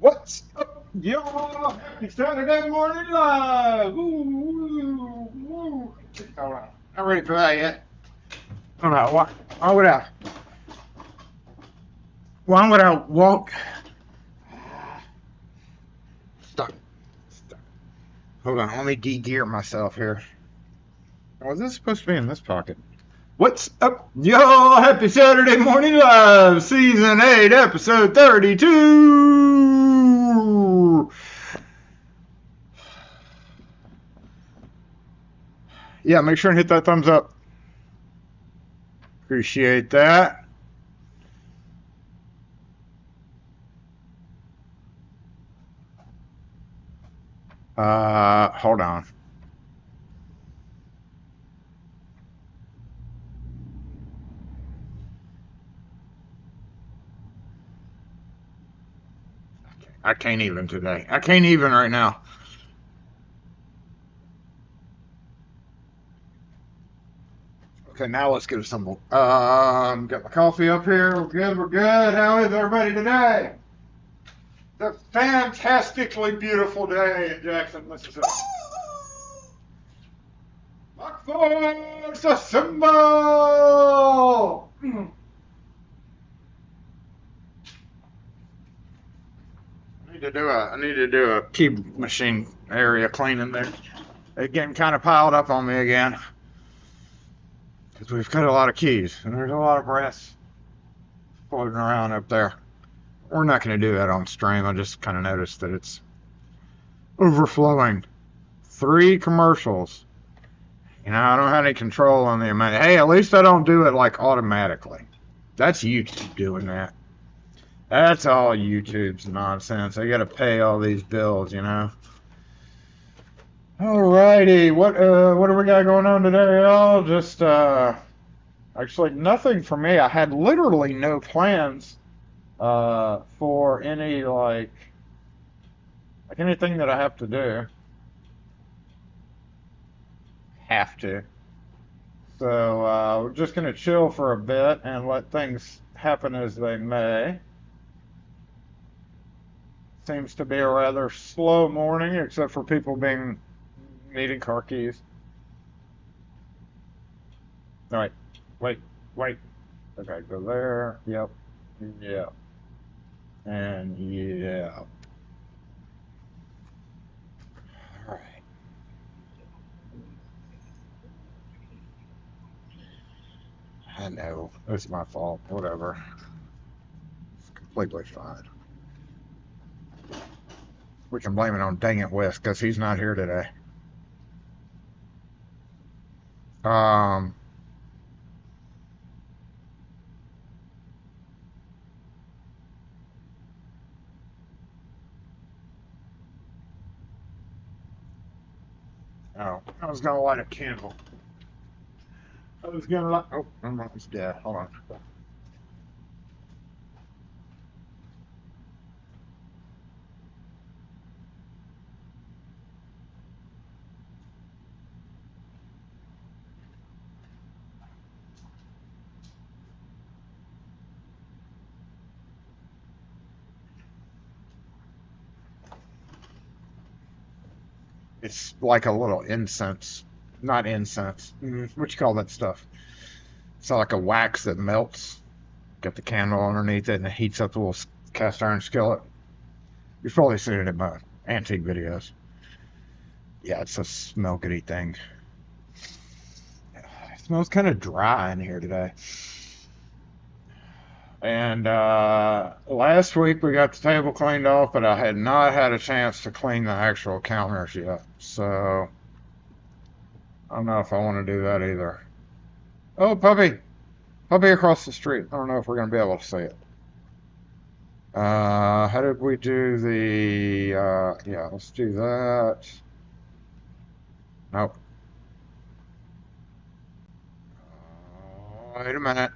What's up, y'all? Happy Saturday morning live! Woo, woo, woo. Hold on. Not ready for that yet. Hold on. Why would I walk? Stuck. Hold on. Let me de-gear myself here. Oh, is this supposed to be in this pocket? What's up, y'all? Happy Saturday morning live! Season 8, episode 32! Yeah, make sure and hit that thumbs up. Appreciate that. Hold on. I can't even today. I can't even right now. Okay, now let's get assembled. Got my coffee up here. We're good. We're good. How is everybody today? It's a fantastically beautiful day in Jackson, Mississippi. Lock force assemble! I need to do a key machine area cleaning there. It's getting kind of piled up on me again. Because we've got a lot of keys, and there's a lot of brass floating around up there. We're not going to do that on stream. I just kind of noticed that it's overflowing. 3 commercials. You know, I don't have any control on the amount. Hey, at least I don't do it like automatically. That's YouTube doing that. That's all YouTube's nonsense. I got to pay all these bills, you know. Alrighty, what do we got going on today, y'all? Just actually nothing for me. I had literally no plans for any like anything that I have to do. Have to. So we're just gonna chill for a bit and let things happen as they may. Seems to be a rather slow morning, except for people needing car keys. All right, wait. Okay, go there. Yep. And yeah. All right. I know it's my fault. Whatever. It's completely fine. We can blame it on dang it Wes because he's not here today. Oh, I was gonna light a candle. I was gonna light. Oh, my mom's dead. Hold on. It's like a little incense. Not incense. What you call that stuff? It's like a wax that melts. Got the candle underneath it and it heats up the little cast iron skillet. You've probably seen it in my antique videos. Yeah, it's a smoky thing. It smells kind of dry in here today. And last week we got the table cleaned off, but I had not had a chance to clean the actual counters yet. So I don't know if I want to do that either. Oh, puppy! Puppy across the street. I don't know if we're going to be able to see it. How did we do the... yeah, let's do that. Nope. Wait a minute.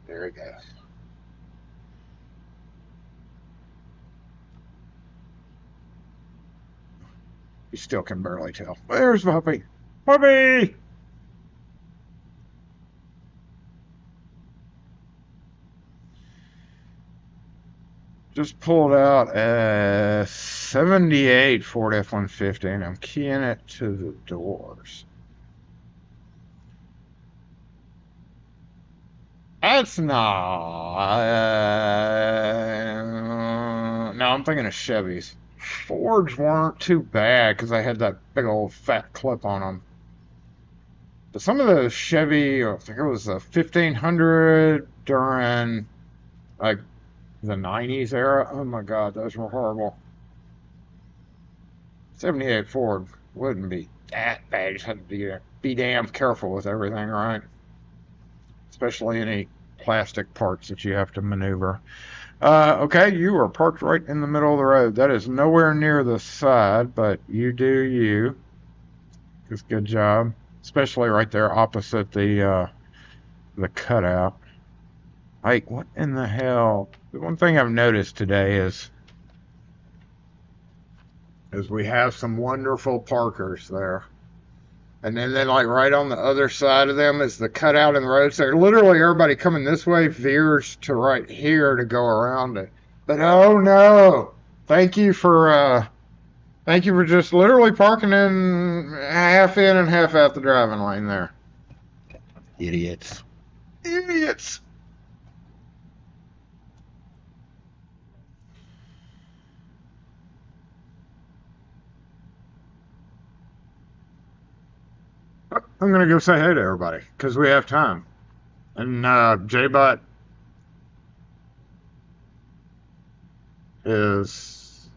There he goes. You still can barely tell. There's Puppy. Puppy! Just pulled out a 78 Ford F-150 and I'm keying it to the doors. That's not. No, I'm thinking of Chevys. Fords weren't too bad because I had that big old fat clip on them. But some of the Chevy, I think it was a 1500 during like the 90s era. Oh my God, those were horrible. 78 Ford wouldn't be that bad. You just had to be damn careful with everything, right? Especially any plastic parts that you have to maneuver. Okay, you are parked right in the middle of the road. That is nowhere near the side, but you do you. Just good job. Especially right there opposite the cutout. Like, what in the hell? The one thing I've noticed today is we have some wonderful parkers there. And then like right on the other side of them is the cutout in the road. So literally everybody coming this way veers to right here to go around it. But oh no! Thank you for just literally parking in and half out the driving lane there. Idiots. Idiots! I'm going to go say hey to everybody because we have time. And J-Bot is...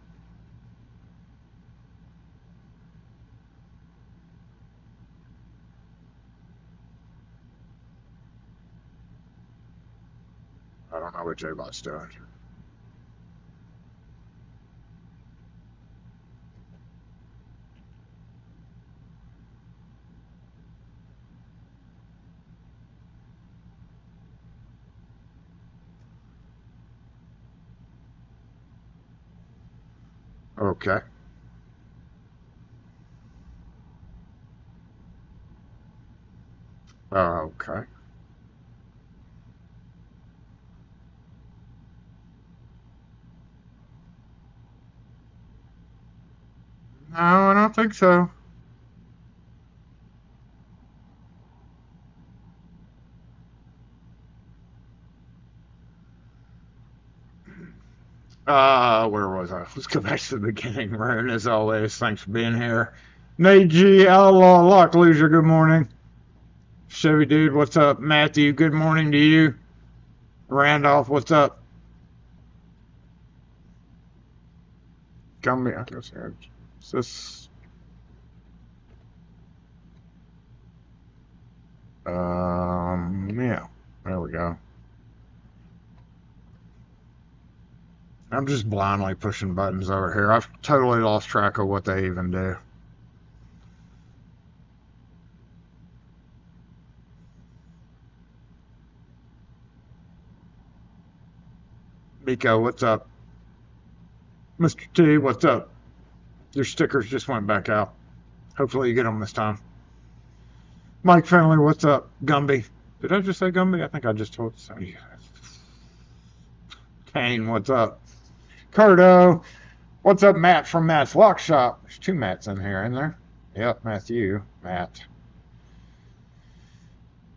I don't know what J-Bot's doing. Okay. Okay. No, I don't think so. Where was I? Let's go back to the beginning. Rune, as always, thanks for being here. Nate G, Outlaw, Lock Loser, good morning. Chevy Dude, what's up? Matthew, good morning to you. Randolph, what's up? Gumby, I guess, is this... yeah, there we go. I'm just blindly pushing buttons over here. I've totally lost track of what they even do. Miko, what's up? Mr. T, what's up? Your stickers just went back out. Hopefully you get them this time. Mike Finley, what's up? Gumby. Did I just say Gumby? I think I just told you. Kane, what's up? Curto, what's up? Matt from Matt's Lock Shop. There's two Matts in here, isn't there? Yep, Matthew, Matt.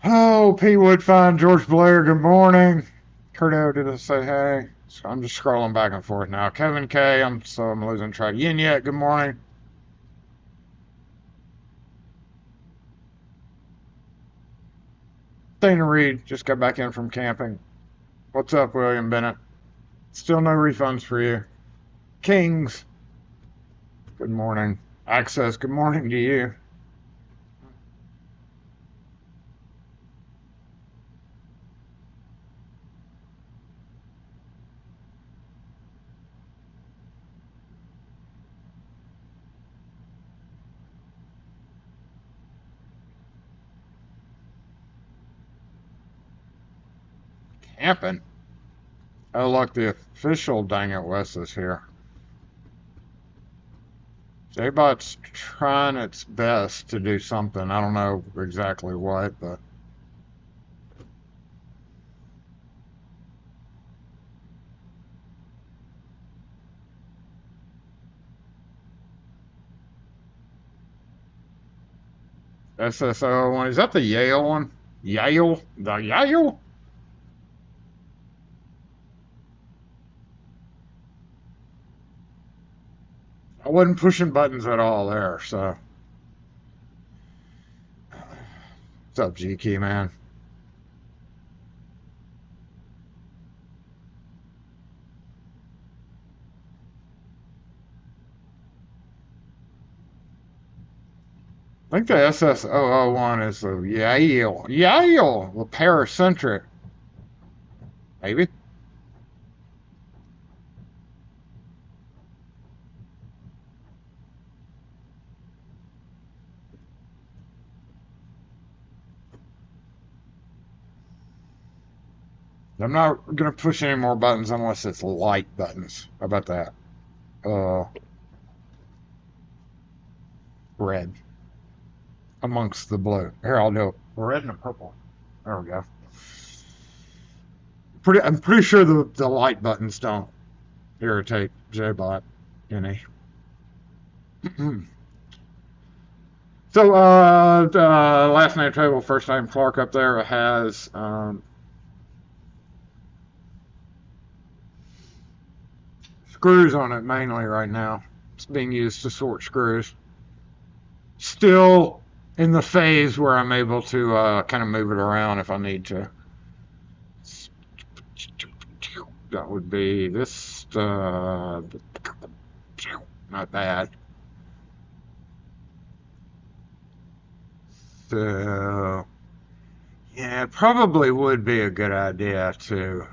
Oh, P. Woodfine, George Blair, good morning. Curto, did I say hey? So I'm just scrolling back and forth now. Kevin K, I'm losing track. Yin Yet, good morning. Dana Reed just got back in from camping. What's up, William Bennett? Still no refunds for you. Kings, good morning. Access, good morning to you. Camping? Oh, look, the official Dang It Wes is here. J-Bot's trying its best to do something. I don't know exactly what, but... SSO1. Is that the Yale one? Yale? The Yale? I wasn't pushing buttons at all there, so. What's up, G-Key, man? I think the SS001 is the Yale. Yale! The paracentric. Maybe? I'm not going to push any more buttons unless it's light buttons. How about that? Red. Amongst the blue. Here, I'll do red and a purple. There we go. I'm pretty sure the light buttons don't irritate JBot any. So, last name table, first name Clark up there has screws on it mainly right now. It's being used to sort screws. Still in the phase where I'm able to kind of move it around if I need to. That would be this. Not bad. So, yeah, it probably would be a good idea to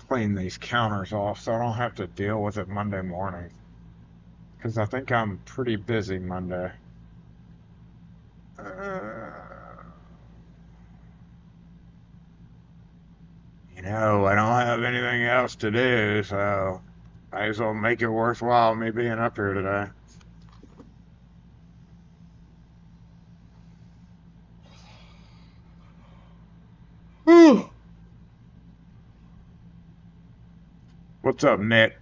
clean these counters off so I don't have to deal with it Monday morning. Because I think I'm pretty busy Monday. You know, I don't have anything else to do, so might as well make it worthwhile me being up here today. What's up, Nick?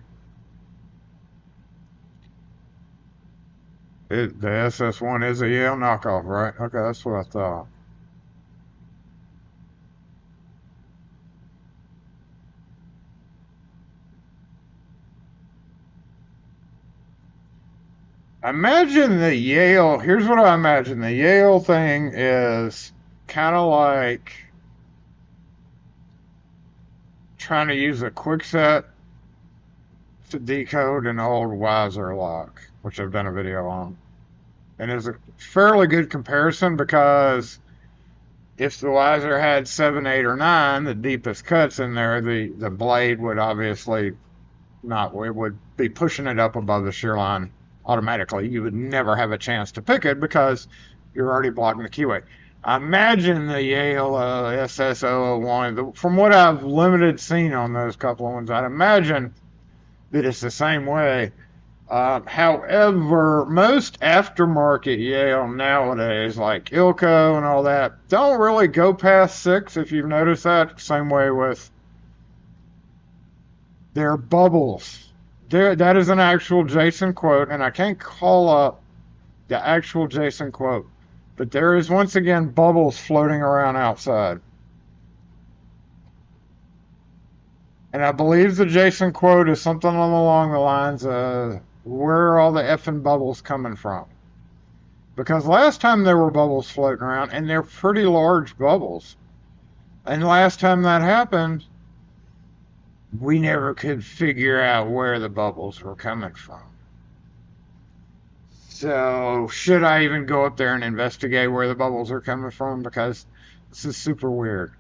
The SS1 is a Yale knockoff, right? Okay, that's what I thought. Imagine the Yale, here's what I imagine. The Yale thing is kind of like trying to use a quickset to decode an old Weiser lock, which I've done a video on. And it's a fairly good comparison because if the Weiser had 7, 8, or 9, the deepest cuts in there, the blade would obviously not, it would be pushing it up above the shear line automatically. You would never have a chance to pick it because you're already blocking the keyway. I imagine the Yale SS001, from what I've limited seen on those couple of ones, I'd imagine that it's the same way. However, most aftermarket Yale nowadays, like Ilco and all that, don't really go past 6, if you've noticed that. Same way with their bubbles. That is an actual Jason quote, and I can't call up the actual Jason quote, but there is once again bubbles floating around outside. And I believe the Jason quote is something along the lines of, where are all the effing bubbles coming from? Because last time there were bubbles floating around, and they're pretty large bubbles. And last time that happened, we never could figure out where the bubbles were coming from. So, should I even go up there and investigate where the bubbles are coming from? Because this is super weird.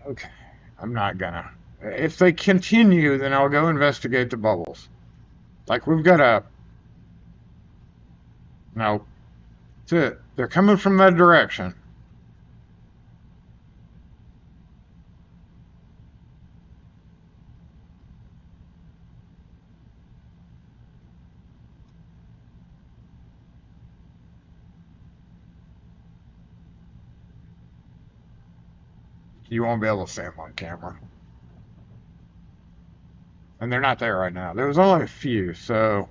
Okay, I'm not gonna. If they continue, then I'll go investigate the bubbles. Like, we've got a... No. That's it. They're coming from that direction. You won't be able to see them on camera. And they're not there right now. There was only a few, so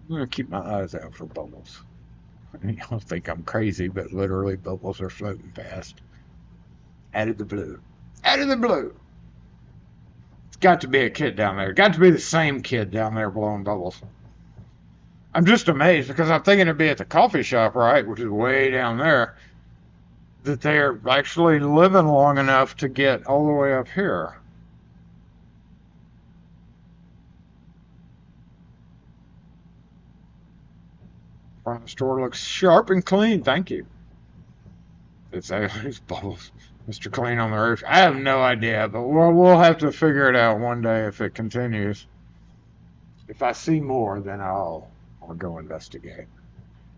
I'm going to keep my eyes out for bubbles. Y'all think I'm crazy, but literally bubbles are floating past. Out of the blue. Out of the blue. It's got to be a kid down there. Got to be the same kid down there blowing bubbles. I'm just amazed because I'm thinking it'd be at the coffee shop, right, which is way down there, that they're actually living long enough to get all the way up here. Front of the store looks sharp and clean. Thank you. It's these bubbles. Mr. Clean on the roof. I have no idea, but we'll have to figure it out one day if it continues. If I see more, then I'll go investigate.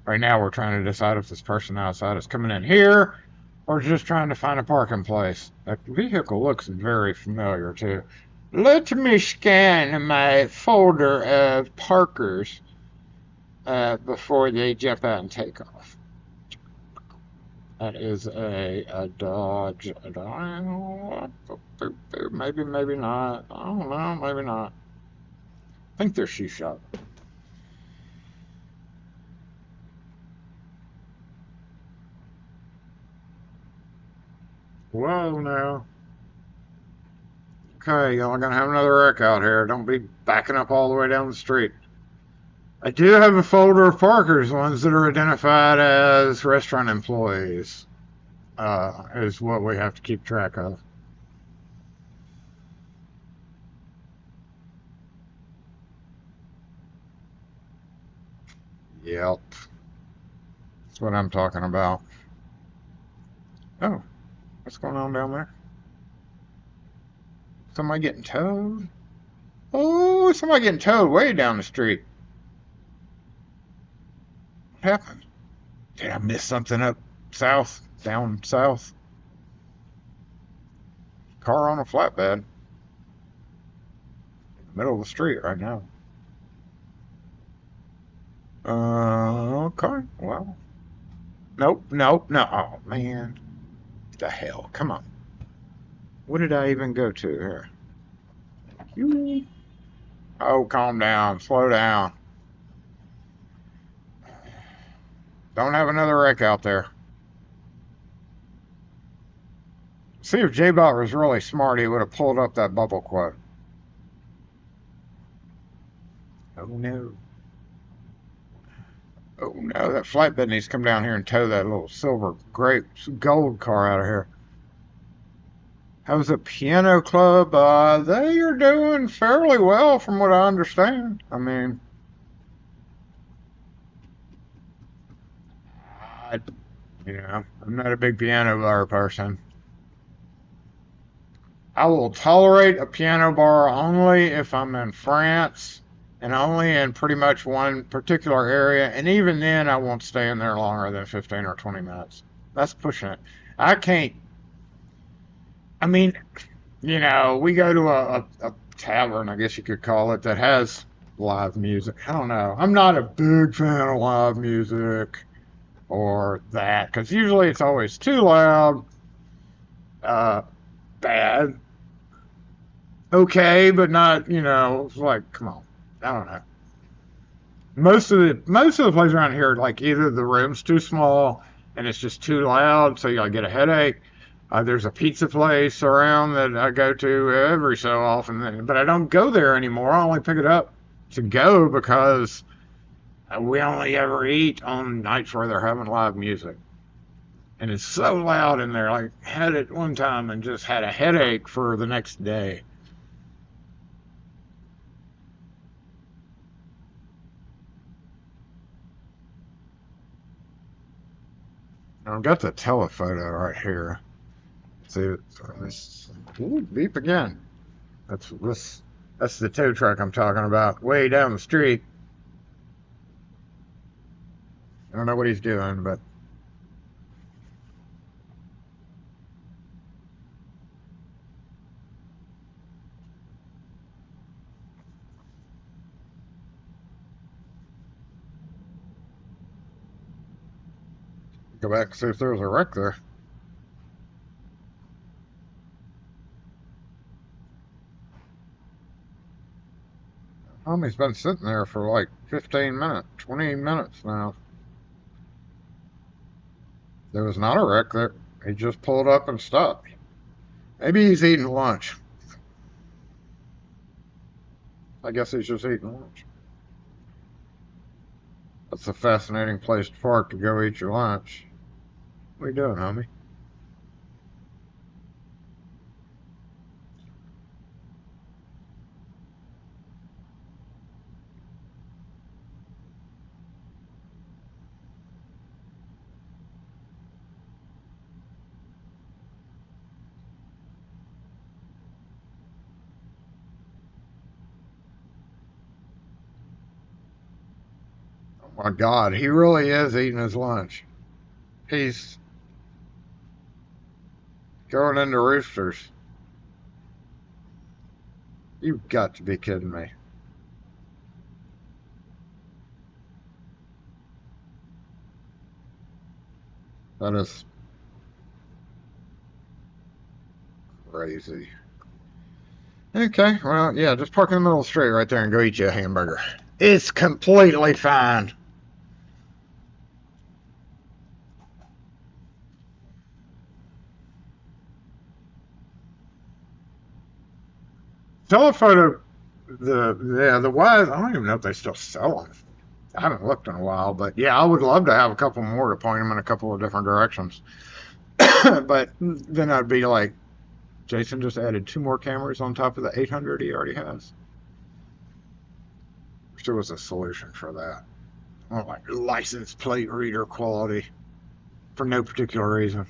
Right now, we're trying to decide if this person outside is coming in here or just trying to find a parking place. That vehicle looks very familiar, too. Let me scan my folder of parkers before they jump out and take off. That is a Dodge. Maybe, maybe not. I don't know. Maybe not. I think they're shoe shop. Whoa, now. Okay, y'all are going to have another wreck out here. Don't be backing up all the way down the street. I do have a folder of parkers, ones that are identified as restaurant employees, is what we have to keep track of. Yep. That's what I'm talking about. Oh, what's going on down there? Somebody getting towed? Oh, somebody getting towed way down the street. What happened? Did I miss something up south? Down south? Car on a flatbed. In the middle of the street right now. Okay. Well. Nope. No. Oh, man. The hell? Come on. What did I even go to here? Oh, calm down. Slow down. Don't have another wreck out there. See, if J-Bot was really smart, he would have pulled up that bubble quote. Oh, no. Oh, no. That flatbed needs to come down here and tow that little silver grape gold car out of here. How's the piano club? They are doing fairly well from what I understand. I mean, I'm not a big piano bar person. I will tolerate a piano bar only if I'm in France and only in pretty much one particular area. And even then, I won't stay in there longer than 15 or 20 minutes. That's pushing it. I can't. I mean, we go to a tavern, I guess you could call it, that has live music. I don't know. I'm not a big fan of live music or that, because usually it's always too loud, bad, okay, but not, it's like, come on. I don't know. Most of the places around here, like either the room's too small and it's just too loud, so you'll get a headache. There's a pizza place around that I go to every so often, but I don't go there anymore. I only pick it up to go because we only ever eat on nights where they're having live music. And it's so loud in there. I had it one time and just had a headache for the next day. I've got the telephoto right here. See, beep again. That's the tow truck I'm talking about, way down the street. I don't know what he's doing, but go back and see if there was a wreck there. Homie's been sitting there for like 15 minutes, 20 minutes now. There was not a wreck there. He just pulled up and stopped. Maybe he's eating lunch. I guess he's just eating lunch. That's a fascinating place to park to go eat your lunch. What are you doing, homie? Oh my God, he really is eating his lunch. He's going into roosters. You've got to be kidding me. That is crazy. Okay, well, yeah, just park in the middle of the street right there and go eat you a hamburger. It's completely fine. Telephoto, the Wise, I don't even know if they still sell them. I haven't looked in a while, but yeah, I would love to have a couple more to point them in a couple of different directions. But then I'd be like, Jason just added 2 more cameras on top of the 800 he already has. Wish there was a solution for that. I want like license plate reader quality for no particular reason.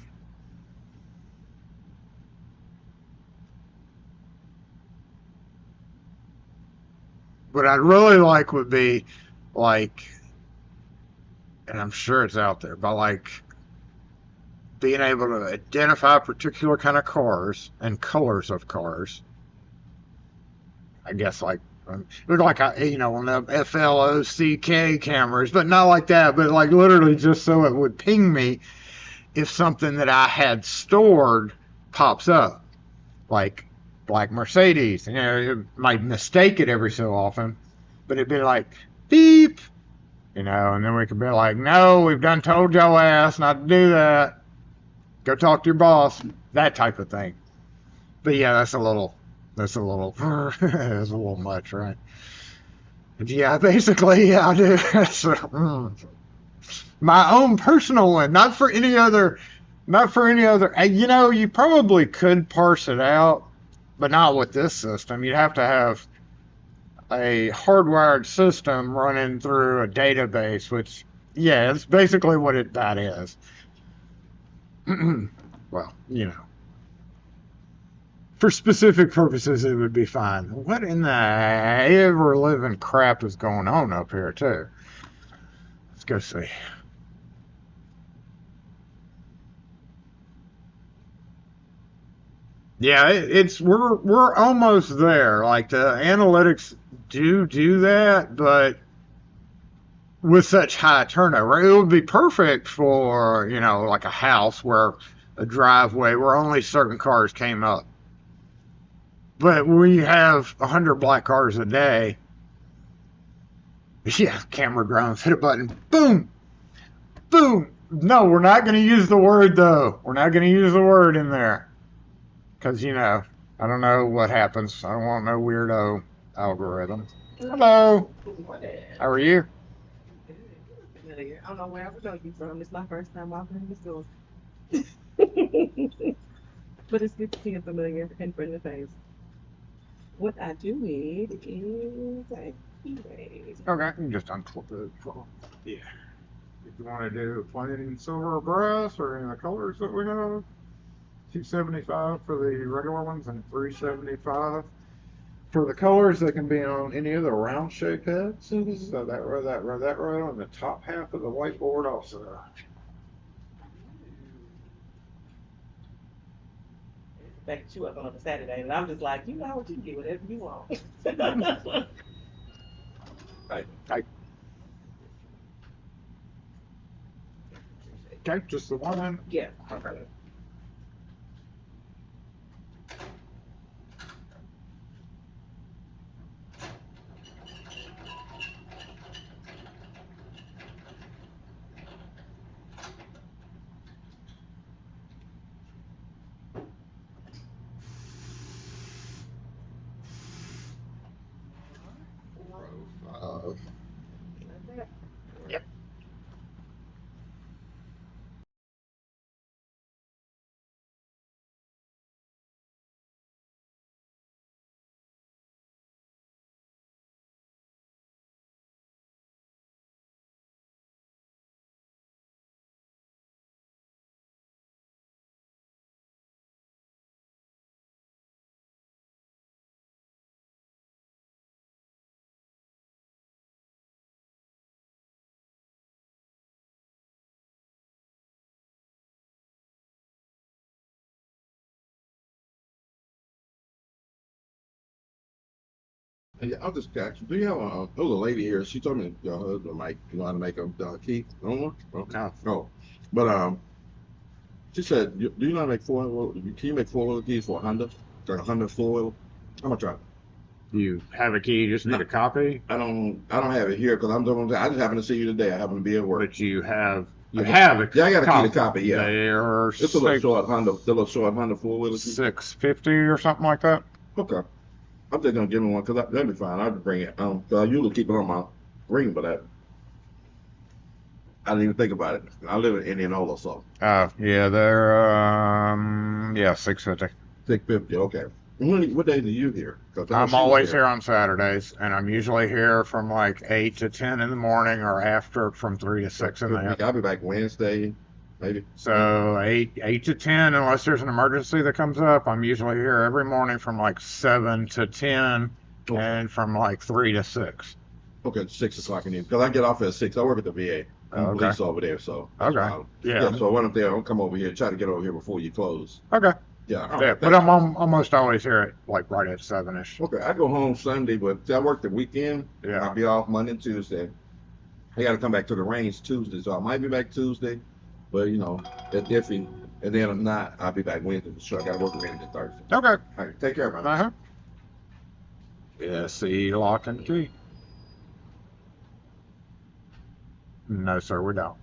What I'd really like would be like, and I'm sure it's out there, but like being able to identify particular kind of cars and colors of cars. I guess like like on the FLOCK cameras, but not like that, but like literally just so it would ping me if something that I had stored pops up, like black Mercedes. It might mistake it every so often, but it'd be like beep, and then we could be like, no, we've done told your ass not to do that. Go talk to your boss, that type of thing. But yeah, that's a little that's a little much, right? But yeah, basically, yeah, I do. My own personal one, not for any other. You probably could parse it out, but not with this system. You'd have to have a hardwired system running through a database, which, yeah, it's basically what that is. Well, for specific purposes, it would be fine. What in the ever living crap is going on up here, too? Let's go see. Yeah, we're almost there. Like the analytics do that, but with such high turnover, it would be perfect for like a house where a driveway where only certain cars came up. But we have 100 black cars a day. Yeah, camera drones, hit a button, boom, boom. No, we're not going to use the word though. We're not going to use the word in there. Because, I don't know what happens. I don't want no weirdo algorithm. Hello. How are you? I don't know where I would know you from. It's my first time walking in the store. But it's good to see a familiar and friendly face. What I do need is a erase. Okay, I can just unclip it. Yeah. If you want to do plain silver or brass or any of the colors that we have, $275 for the regular ones and $375 for the colors. That can be on any of the round shape heads. Mm-hmm. So that row on the top half of the whiteboard also. Back you up on a Saturday, and I'm just like, you know what, you can get whatever you want. Okay, just the one end? Yeah. Okay. Yeah, I'll just catch you. Do you have there was a lady here? She told me your husband might know how to make a key. No more? No. No. But she said, do you know how to make four? Can you make four-wheel keys for a Honda? Like a Honda four-wheel? I'm gonna try. You have a key, you just need No. a copy? I don't have it here because I just happened to see you today. I happen to be at work. But you have I have a Yeah, I got a key to copy. copy. Yeah, They're it's a little short Honda, the little short Honda four-wheeler key. 650 or something like that. Okay. I'm just gonna give me one because that'd be fine. I'll just bring it. 'Cause I usually keep it on my ring, but I didn't even think about it. I live in Indianola, so Oh, yeah, they're yeah, 650. 650. Okay. What day do you here? I'm always here on Saturdays, and I'm usually here from like 8 to 10 in the morning, or after from 3 to 6 in the afternoon. I'll be back Wednesday, maybe. So 8 to 10, unless there's an emergency that comes up. I'm usually here every morning from like 7 to 10, and from like 3 to 6. Okay, 6 o'clock in the evening. Because I get off at 6. I work at the VA. I'm police over there, so. Okay. Yeah. So when I'm there, I'll come over here, try to get over here before you close. Okay. Yeah. Yeah, but I'm almost always here at like right at 7ish. Okay, I go home Sunday, but I work the weekend. Yeah. I'll be off Monday and Tuesday. I got to come back to the range Tuesday, so I might be back Tuesday, but you know, that's iffy. And then if not, I'll be back Wednesday. So I got to work Wednesday, Thursday. Okay. All right, take care, man. Uh-huh. Yeah, see, lock and key. No, sir, we don't.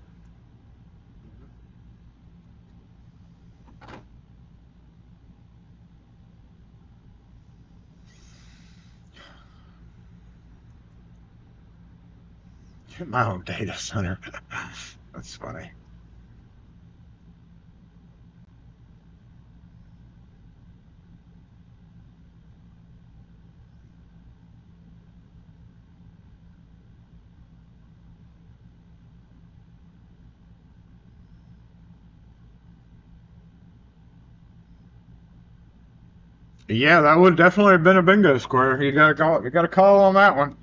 My own data center. That's funny. Yeah, that would definitely have been a bingo square. You got a call on that one.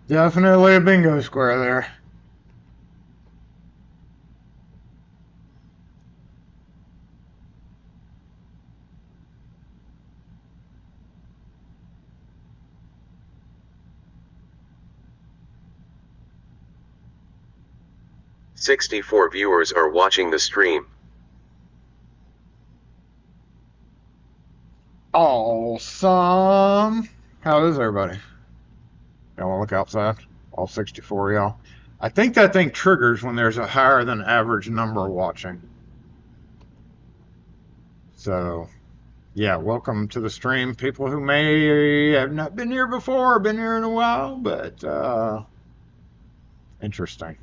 Definitely a bingo square there. "64 viewers are watching the stream." Awesome. How is everybody? Y'all want to look outside? All 64 y'all. I think that thing triggers when there's a higher than average number watching. So, yeah, welcome to the stream. People who may have not been here before or been here in a while, but interesting.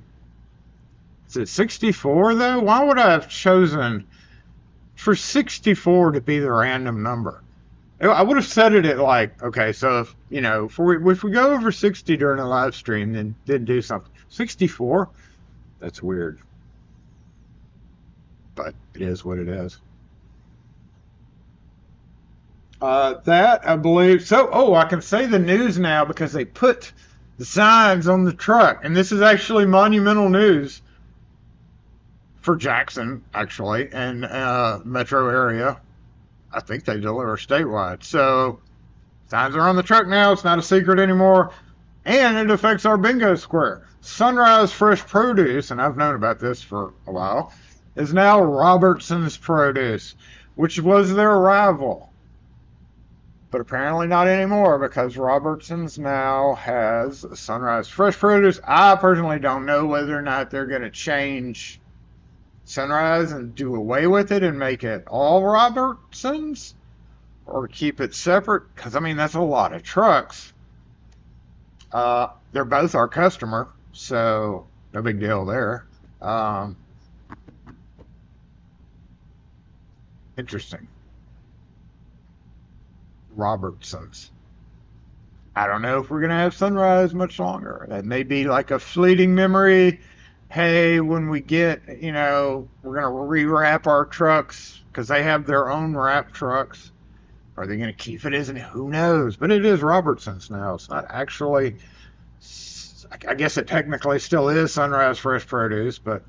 Is it 64 though? Why would I have chosen for 64 to be the random number? I would have set it at like, okay, so if, you know, if we go over 60 during a live stream, then do something. 64? That's weird. But it is what it is. That, I believe, so, I can say the news now because they put the signs on the truck. And this is actually monumental news for Jackson, actually, and metro area. I think they deliver statewide. So signs are on the truck now. It's not a secret anymore. And it affects our bingo square. Sunrise Fresh Produce, and I've known about this for a while, is now Robertson's Produce, which was their rival. But apparently not anymore because Robertson's now has Sunrise Fresh Produce. I personally don't know whether or not they're going to change Sunrise and do away with it and make it all Robertson's, or keep it separate, because I mean that's a lot of trucks. They're both our customer, so no big deal there. Interesting. Robertson's. I don't know if we're gonna have Sunrise much longer. That may be like a fleeting memory. Hey, when we get, you know, we're going to rewrap our trucks because they have their own wrap trucks. Are they going to keep it as an, who knows? But it is Robertson's now. It's not actually, I guess it technically still is Sunrise Fresh Produce, but,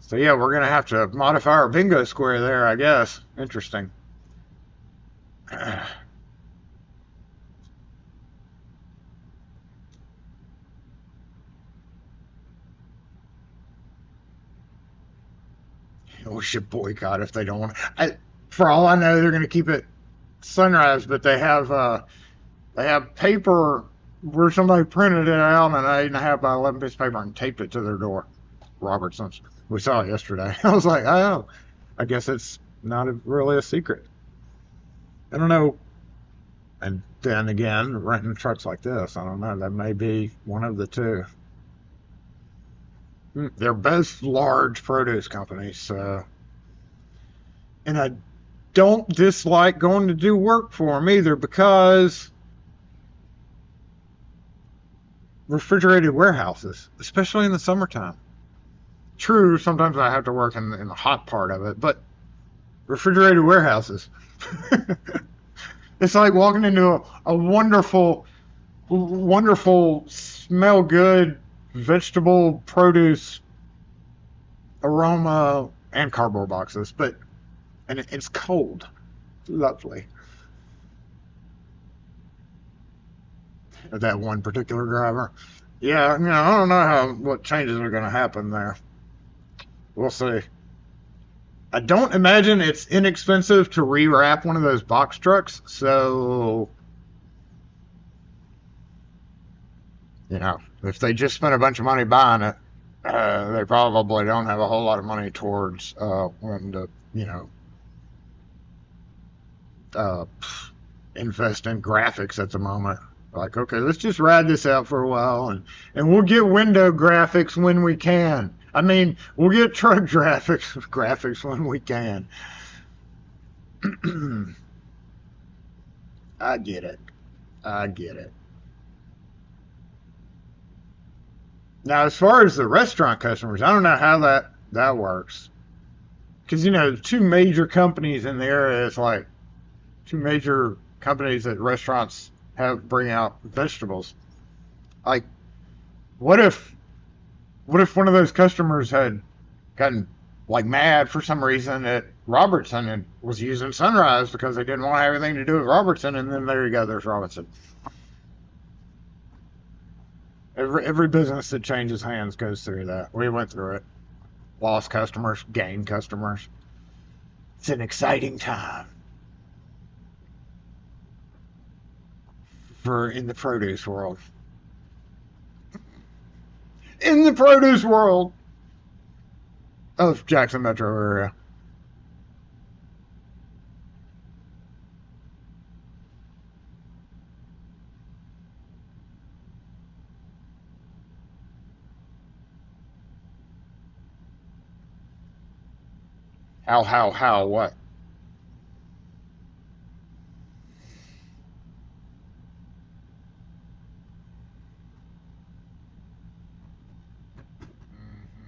so yeah, we're going to have to modify our bingo square there, I guess. Interesting. we should boycott if they don't want. For all I know, they're going to keep it sunrise, but they have paper where somebody printed it out on an 8.5 by 11 piece of paper and taped it to their door. Robertson's. We saw it yesterday. I was like, oh, I guess it's not really a secret. I don't know. And then again, renting trucks like this, I don't know. That may be one of the two. They're both large produce companies, so. And I don't dislike going to do work for them either, because refrigerated warehouses, especially in the summertime. True, sometimes I have to work in the hot part of it, but refrigerated warehouses. It's like walking into a wonderful, wonderful, smell good vegetable produce aroma and cardboard boxes, and it's cold. Lovely. That one particular driver. Yeah, I don't know what changes are going to happen there. We'll see. I don't imagine it's inexpensive to rewrap one of those box trucks, so if they just spent a bunch of money buying it, they probably don't have a whole lot of money towards wanting to, invest in graphics at the moment. Like, okay, let's just ride this out for a while, and we'll get window graphics when we can. I mean, we'll get truck graphics when we can. I get it. Now, as far as the restaurant customers, I don't know how that works. Because, two major companies in the area, is like two major companies that restaurants bring out vegetables. Like, what if one of those customers had gotten like mad for some reason at Robertson and was using Sunrise because they didn't want to have anything to do with Robertson, and then there you go, there's Robertson. Every business that changes hands goes through that. We went through it. Lost customers, gained customers. It's an exciting time in the produce world. In the produce world of Jackson metro area. How, what?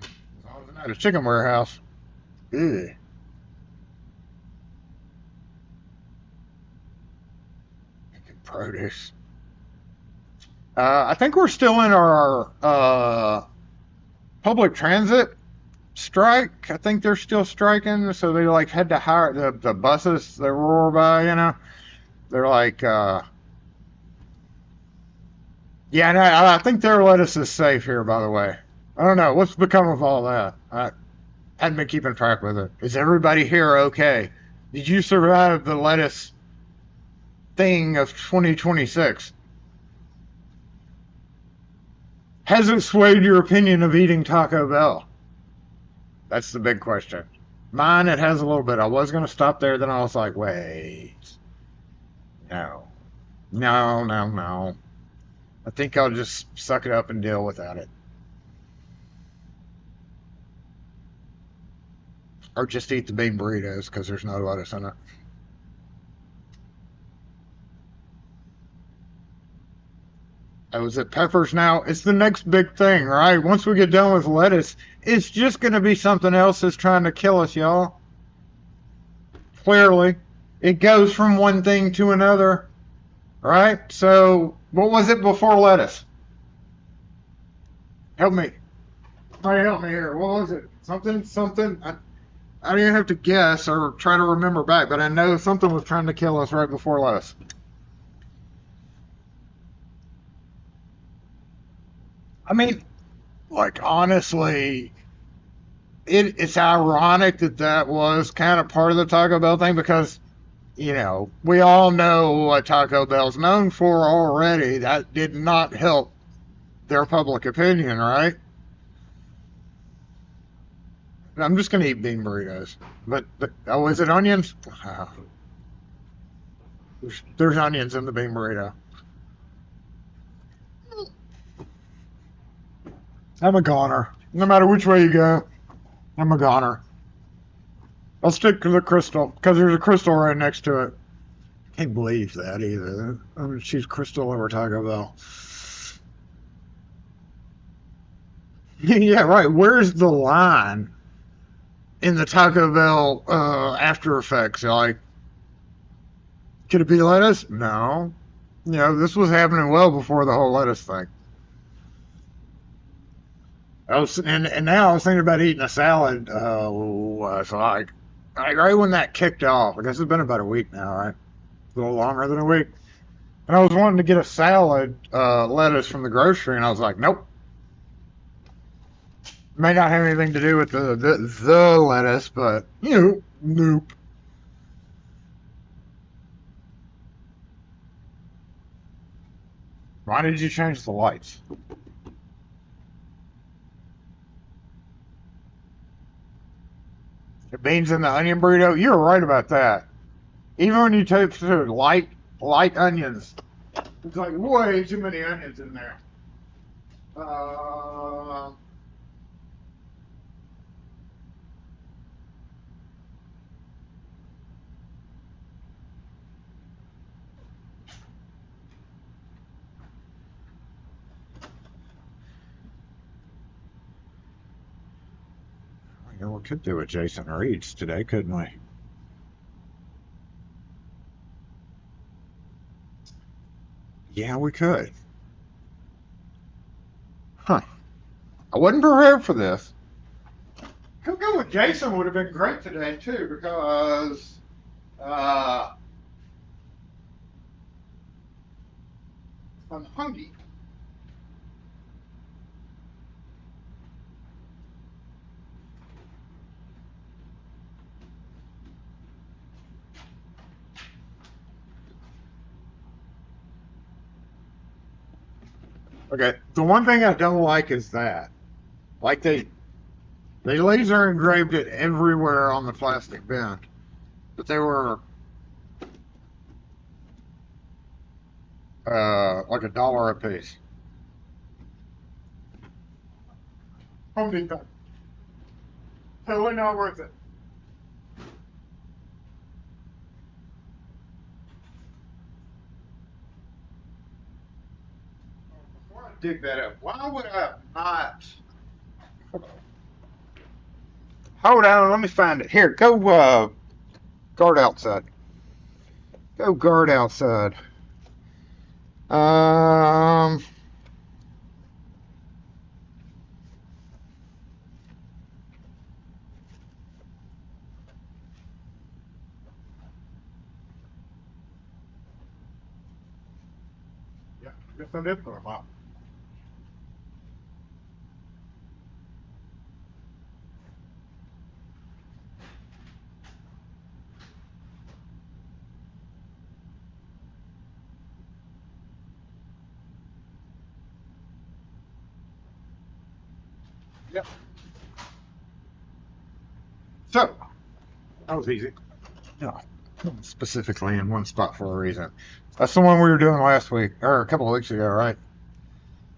As long as it's not a chicken warehouse. Ugh. Produce. I think we're still in our public transit strike. I think they're still striking, so they had to hire the buses that roar by, they're like yeah, and I think their lettuce is safe here, by the way. I don't know what's become of all that. I hadn't been keeping track with it. Is everybody here okay? Did you survive the lettuce thing of 2026? Has it swayed your opinion of eating Taco Bell? That's the big question. Mine, it has a little bit. I was going to stop there, then I was like, wait. No. I think I'll just suck it up and deal without it. Or just eat the bean burritos because there's no lettuce in it. Oh, is it peppers now? It's the next big thing, right? Once we get done with lettuce, it's just going to be something else that's trying to kill us, y'all. Clearly. It goes from one thing to another, right? So, what was it before lettuce? Help me. Somebody help me here. What was it? Something. I don't even have to guess or try to remember back, but I know something was trying to kill us right before lettuce. I mean, honestly, it's ironic that that was kind of part of the Taco Bell thing because, you know, we all know what Taco Bell's known for already. That did not help their public opinion, right? I'm just gonna eat bean burritos. But oh, is it onions? There's onions in the bean burrito. I'm a goner. No matter which way you go, I'm a goner. I'll stick to the crystal because there's a crystal right next to it. Can't believe that either. I'm gonna choose crystal over Taco Bell. Yeah, right. Where's the line in the Taco Bell After Effects? Like, could it be lettuce? No. You know, this was happening well before the whole lettuce thing. And now I was thinking about eating a salad. So like right when that kicked off, I guess it's been about a week now, right? A little longer than a week. And I was wanting to get a salad, lettuce from the grocery, and I was like, nope. May not have anything to do with the lettuce, but nope. Why did you change the lights? The beans in the onion burrito? You're right about that. Even when you take light onions, it's like way too many onions in there. We could do a Jason Reeds today, couldn't we? Yeah, we could. Huh. I wasn't prepared for this. Could go with Jason would have been great today too, because I'm hungry. Okay, the one thing I don't like is that, like they laser engraved it everywhere on the plastic bin, but they were like $1 a piece. Home Depot. Totally not worth it. Before I dig that up, why would I not? Hold on, let me find it. Here, go guard outside. Go guard outside. Yeah, guess I did put them up. Yep. So, that was easy. No, specifically in one spot for a reason. That's the one we were doing last week, or a couple of weeks ago, right?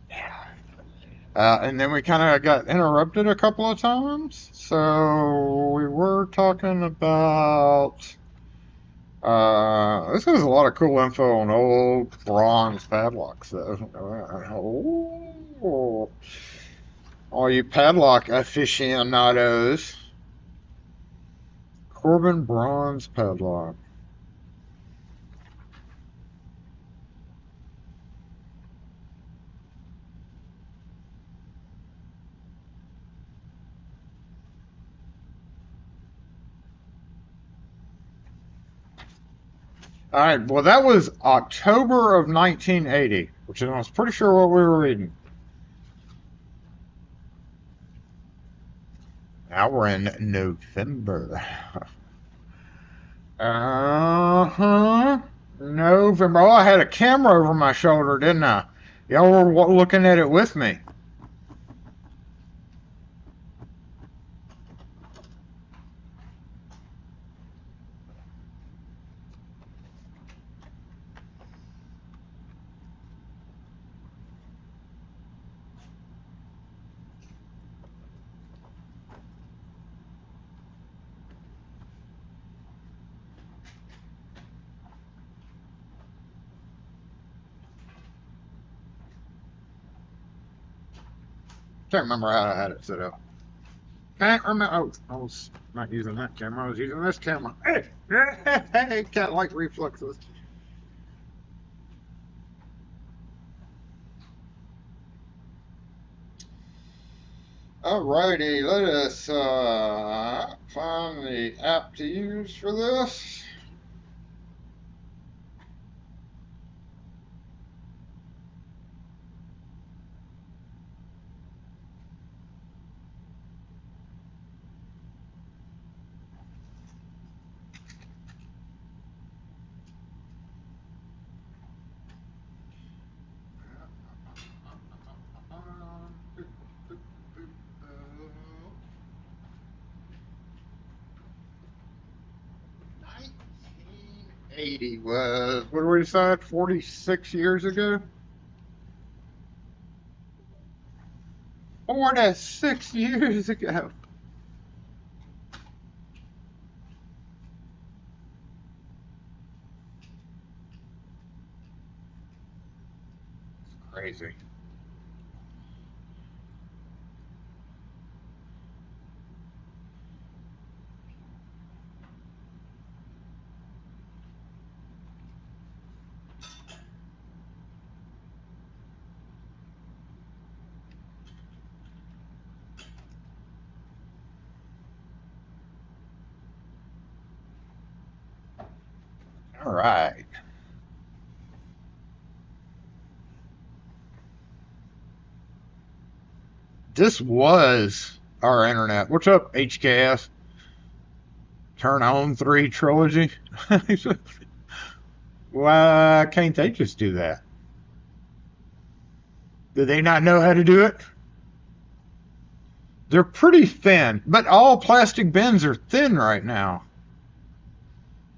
Yeah. And then we kind of got interrupted a couple of times. So we were talking about. This has a lot of cool info on old bronze padlocks, though. Oh, all you padlock aficionados. Corbin bronze padlock. All right, well, that was October of 1980, which I was pretty sure what we were reading. Now we're in November. Uh-huh. November. Oh, I had a camera over my shoulder, didn't I? Y'all were looking at it with me. Can't remember how I had it set up. Can't remember. Oh, I was not using that camera. I was using this camera. Hey, hey, cat-like reflexes. Alrighty, let us find the app to use for this. '80 was, what did we decide, 46 years ago? 46 years ago. It's crazy. All right. This was our internet. What's up, HKS? Turn on 3 trilogy. Why can't they just do that? Do they not know how to do it? They're pretty thin, but all plastic bins are thin right now.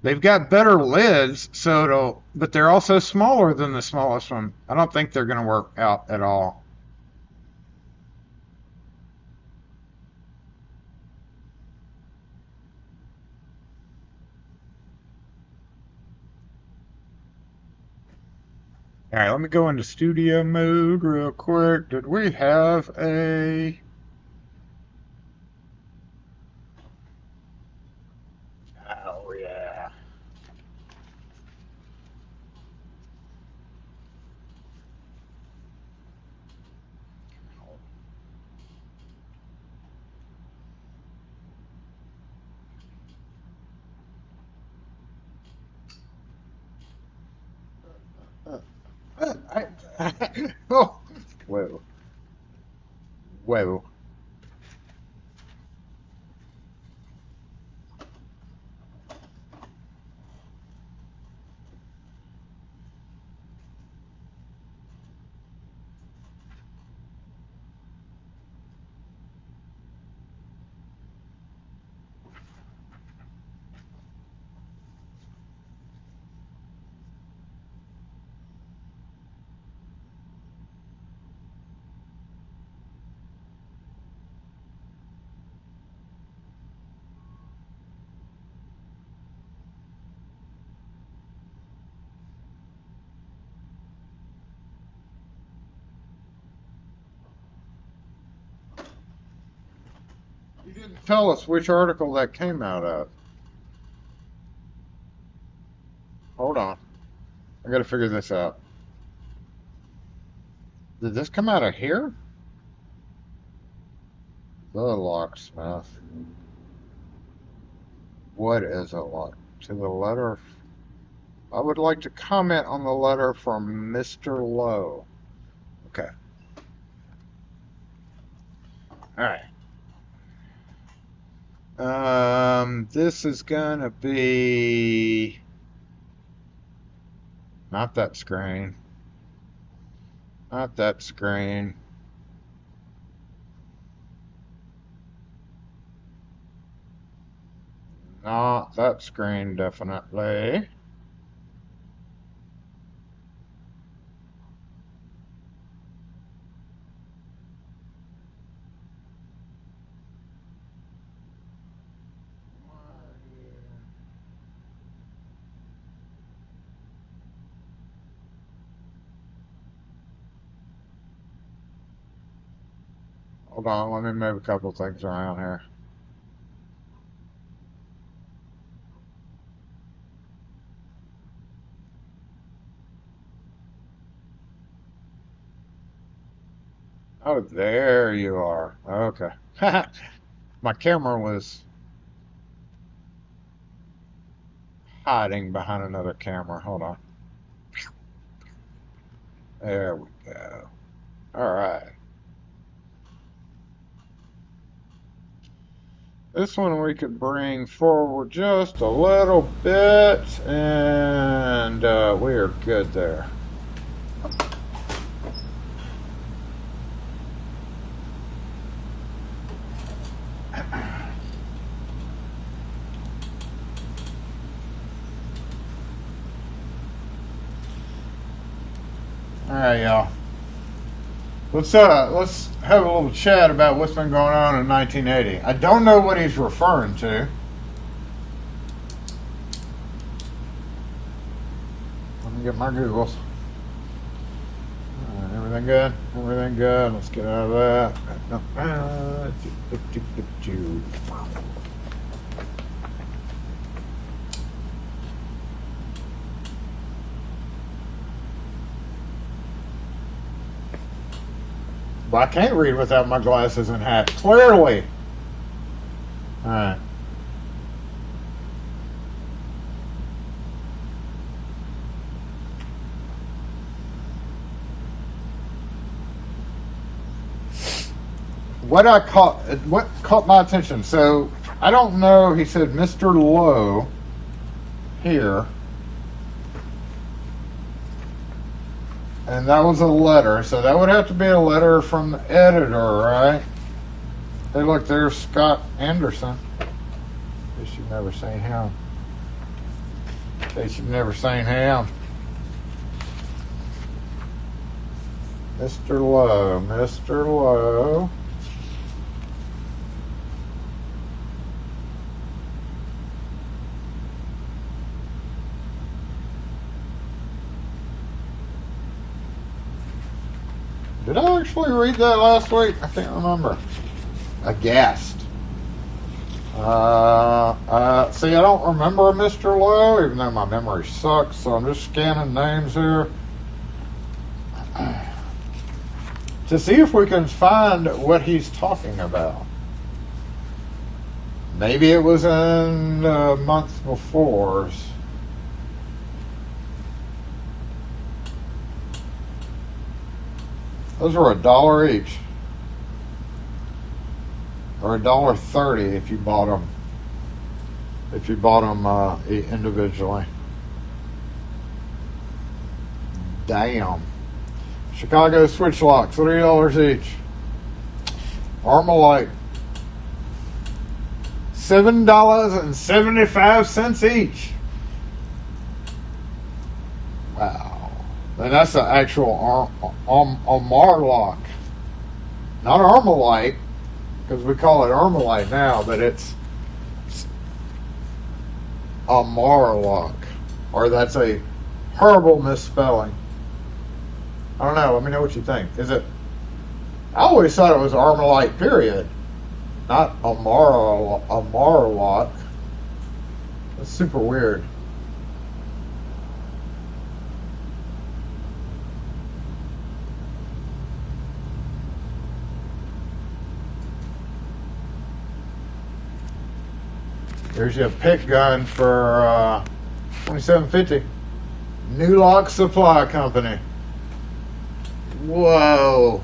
They've got better lids, but they're also smaller than the smallest one. I don't think they're going to work out at all. All right, let me go into studio mode real quick. Did we have a... Oh, yeah. Oh, whoa. Whoa. You didn't tell us which article that came out of. Hold on. I gotta figure this out. Did this come out of here? The Locksmith. What is it like? To the letter. I would like to comment on the letter from Mr. Lowe. Okay. All right. This is gonna be not that screen. Not that screen. Not that screen, definitely. Hold on, let me move a couple things around here. Oh, there you are. Okay. My camera was hiding behind another camera. Hold on. There we go. All right. This one we could bring forward just a little bit, and we are good there. All right, y'all. Let's have a little chat about what's been going on in 1980. I don't know what he's referring to. Let me get my Googles. All right, everything good? Everything good? Let's get out of that. But I can't read without my glasses and hat, clearly. Alright. What caught my attention, so I don't know, he said Mr. Lowe here. And that was a letter, so that would have to be a letter from the editor, right? Hey, look, there's Scott Anderson. Guess you've never seen him. Guess you've never seen him. Mr. Lowe, Mr. Lowe. Did I actually read that last week? I can't remember. Aghast. See, I don't remember Mr. Lowe, even though my memory sucks, so I'm just scanning names here to see if we can find what he's talking about. Maybe it was in months before. Those were $1 each, or $1.30 if you bought them. If you bought them individually. Damn. Chicago switch locks, $3 each. Armalite, $7.75 each. Wow. And that's the actual Armor lock. Not Armalite, because we call it Armalite now, but it's Armor lock. Or that's a horrible misspelling. I don't know. Let me know what you think. Is it? I always thought it was Armalite, period. Not Armor lock. That's super weird. There's your pick gun for $27.50. New Lock Supply Company. Whoa.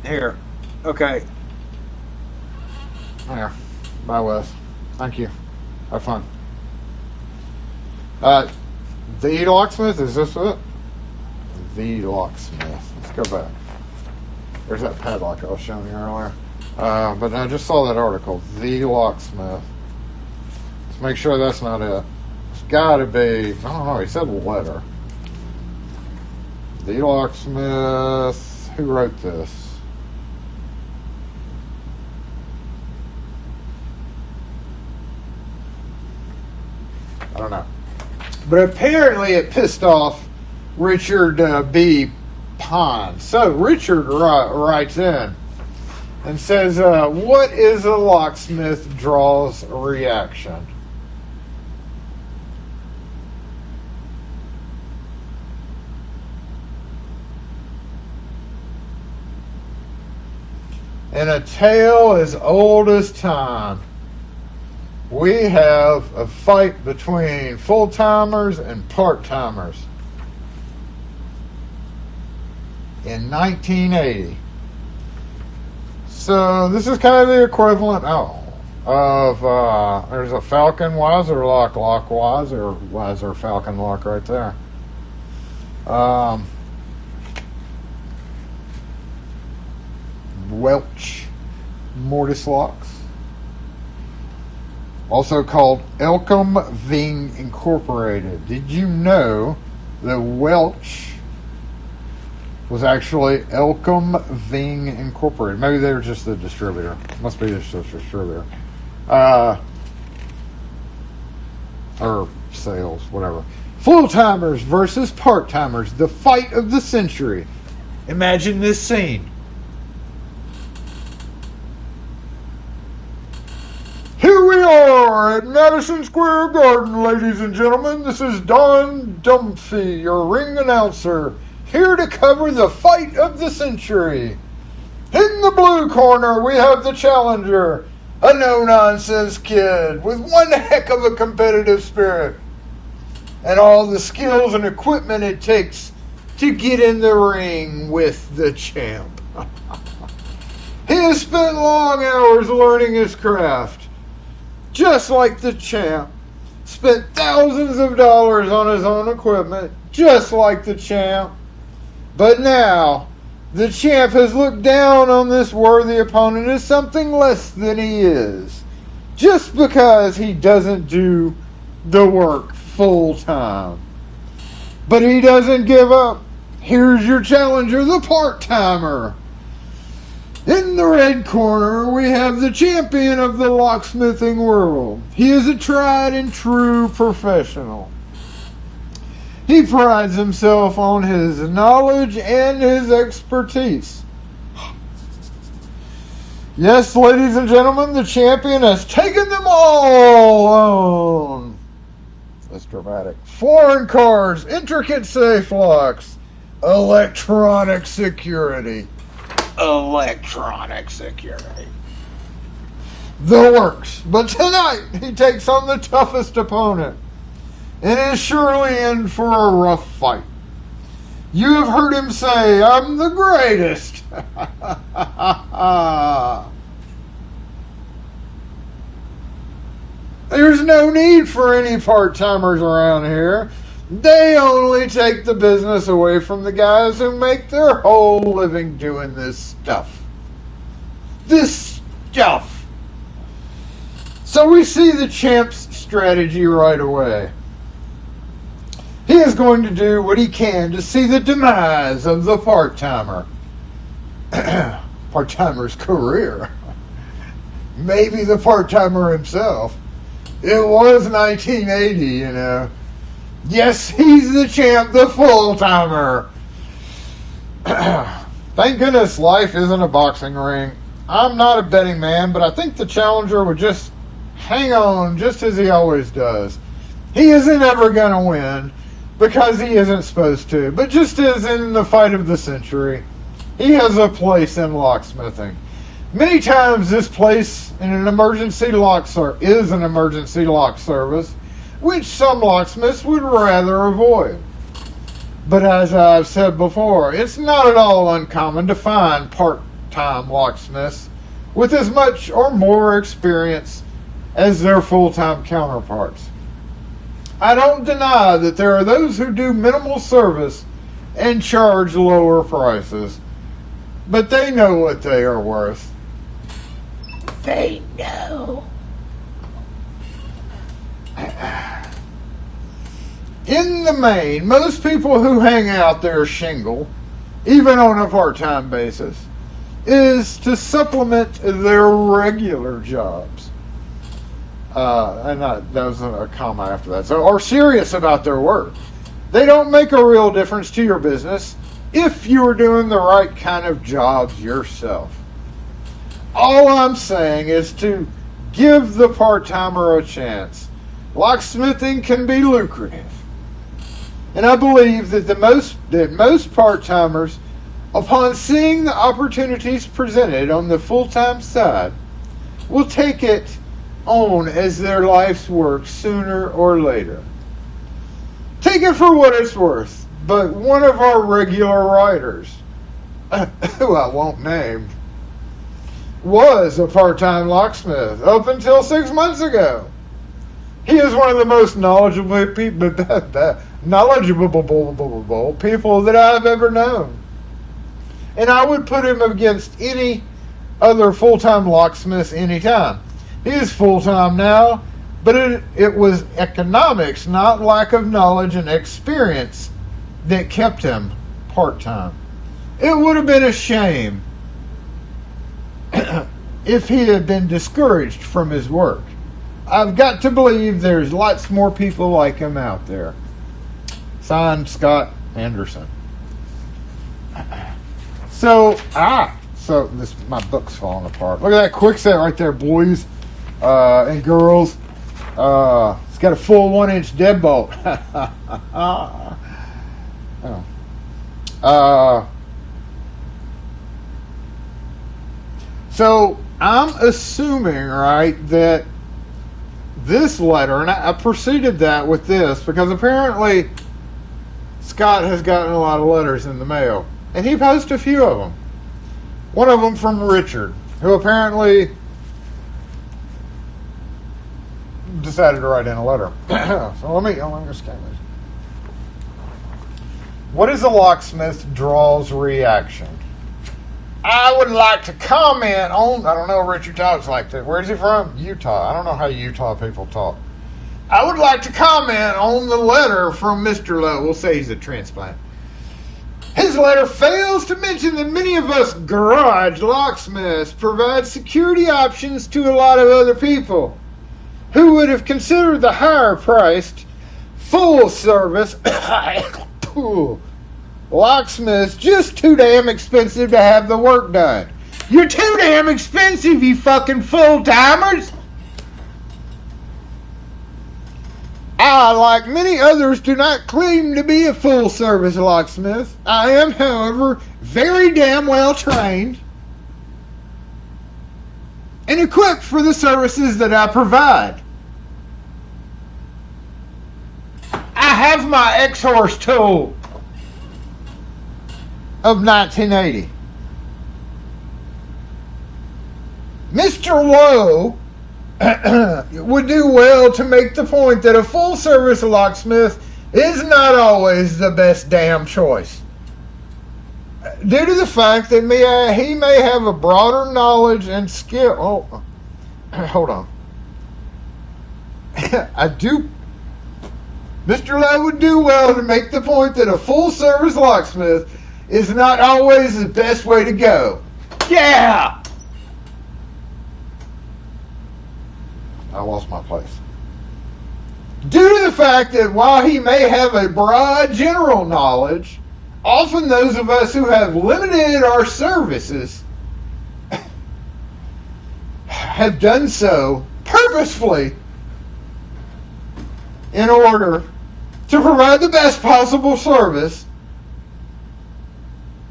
Here. Okay. There. Bye, Wes. Thank you. Have fun. The Locksmith, is this it? The Locksmith. Let's go back. There's that padlock I was showing you earlier. But I just saw that article. The Locksmith. Let's make sure that's not it. It's gotta be, I don't know, he said letter. The Locksmith. Who wrote this? I don't know. But apparently it pissed off Richard B. Pond. So Richard writes in and says, what is a locksmith draw's reaction? In a tale as old as time, we have a fight between full-timers and part-timers. In 1980. So this is kind of the equivalent of there's a Falcon Weiser lock, Weiser Weiser Falcon lock right there. Welch mortise locks, also called Elcom Ving Incorporated. Did you know that Welch was actually Elcom Ving Incorporated? Maybe they were just the distributor. Must be just a distributor. Or sales, whatever. Full-timers versus part-timers. The fight of the century. Imagine this scene. Here we are at Madison Square Garden, ladies and gentlemen. This is Don Dumphy, your ring announcer, here to cover the fight of the century. In the blue corner, we have the challenger, a no-nonsense kid with one heck of a competitive spirit and all the skills and equipment it takes to get in the ring with the champ. He has spent long hours learning his craft. Just like the champ, spent thousands of dollars on his own equipment, just like the champ. But now, the champ has looked down on this worthy opponent as something less than he is, just because he doesn't do the work full time. But he doesn't give up. Here's your challenger, the part-timer. In the red corner, we have the champion of the locksmithing world. He is a tried and true professional. He prides himself on his knowledge and his expertise. Yes, ladies and gentlemen, the champion has taken them all on. That's dramatic. Foreign cars, intricate safe locks, electronic security. Electronic security. The works. But tonight, he takes on the toughest opponent and is surely in for a rough fight. You have heard him say, I'm the greatest. There's no need for any part-timers around here. They only take the business away from the guys who make their whole living doing this stuff. This stuff. So we see the champ's strategy right away. He is going to do what he can to see the demise of the part-timer. Part-timer's career. Maybe the part-timer himself. It was 1980, you know. Yes, he's the champ, the full-timer. Thank goodness life isn't a boxing ring. I'm not a betting man, but I think the challenger would just hang on just as he always does. He isn't ever going to win because he isn't supposed to. But just as in the fight of the century, he has a place in locksmithing. Many times this place in an emergency lock is an emergency lock service, which some locksmiths would rather avoid. But as I've said before, it's not at all uncommon to find part-time locksmiths with as much or more experience as their full-time counterparts. I don't deny that there are those who do minimal service and charge lower prices, but they know what they are worth. They know. In the main, most people who hang out their shingle, even on a part-time basis, is to supplement their regular jobs. That was a comma after that. So, are serious about their work. They don't make a real difference to your business if you are doing the right kind of jobs yourself. All I'm saying is to give the part-timer a chance. Locksmithing can be lucrative. And I believe that most part-timers, upon seeing the opportunities presented on the full-time side, will take it on as their life's work sooner or later. Take it for what it's worth, but one of our regular writers, who I won't name, was a part-time locksmith up until 6 months ago. He is one of the most knowledgeable people that I've ever known. And I would put him against any other full-time locksmiths anytime. He is full-time now, but it was economics, not lack of knowledge and experience, that kept him part-time. It would have been a shame if he had been discouraged from his work. I've got to believe there's lots more people like him out there. Signed, Scott Anderson. So this, my book's falling apart. Look at that quick set right there, boys and girls. It's got a full 1-inch deadbolt. So I'm assuming, right, that this letter, and I preceded that with this because apparently Scott has gotten a lot of letters in the mail, and he posted a few of them. One of them from Richard, who apparently decided to write in a letter. So let me just scan this. What is a locksmith draw's reaction? I would like to comment on, I don't know, Richard talks like that. Where is he from? Utah. I don't know how Utah people talk. I would like to comment on the letter from Mr. Lowe. We'll say he's a transplant. His letter fails to mention that many of us garage locksmiths provide security options to a lot of other people who would have considered the higher priced, full service locksmiths just too damn expensive to have the work done. You're too damn expensive, you fucking full-timers! I, like many others, do not claim to be a full-service locksmith. I am, however, very damn well trained and equipped for the services that I provide. I have my X-Horse tool of 1980. Mr. Lowe would do well to make the point that a full-service locksmith is not always the best damn choice, due to the fact that he may have a broader knowledge and skill. Oh, hold on. Mr. Lowe would do well to make the point that a full-service locksmith is not always the best way to go. Yeah! I lost my place. Due to the fact that while he may have a broad general knowledge, often those of us who have limited our services have done so purposefully in order to provide the best possible service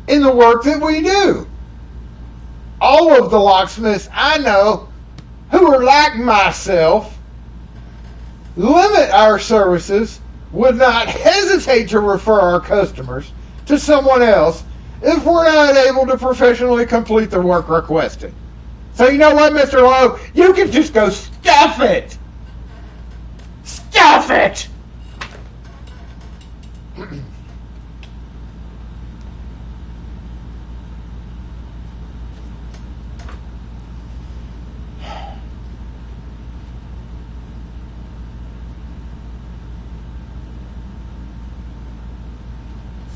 in the work that we do. All of the locksmiths I know who are like myself limit our services, would not hesitate to refer our customers to someone else if we're not able to professionally complete the work requested. So you know what, Mr. Lowe? You can just go stuff it! Stuff it!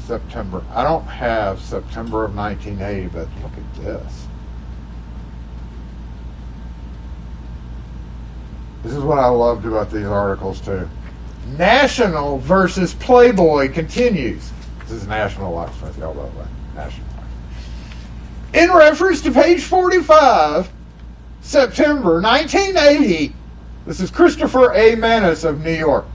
September. I don't have September of 1980, but look at this. This is what I loved about these articles too. National versus Playboy continues. This is National Locksmith, y'all know that. National. In reference to page 45, September 1980, this is Christopher A. Manis of New York.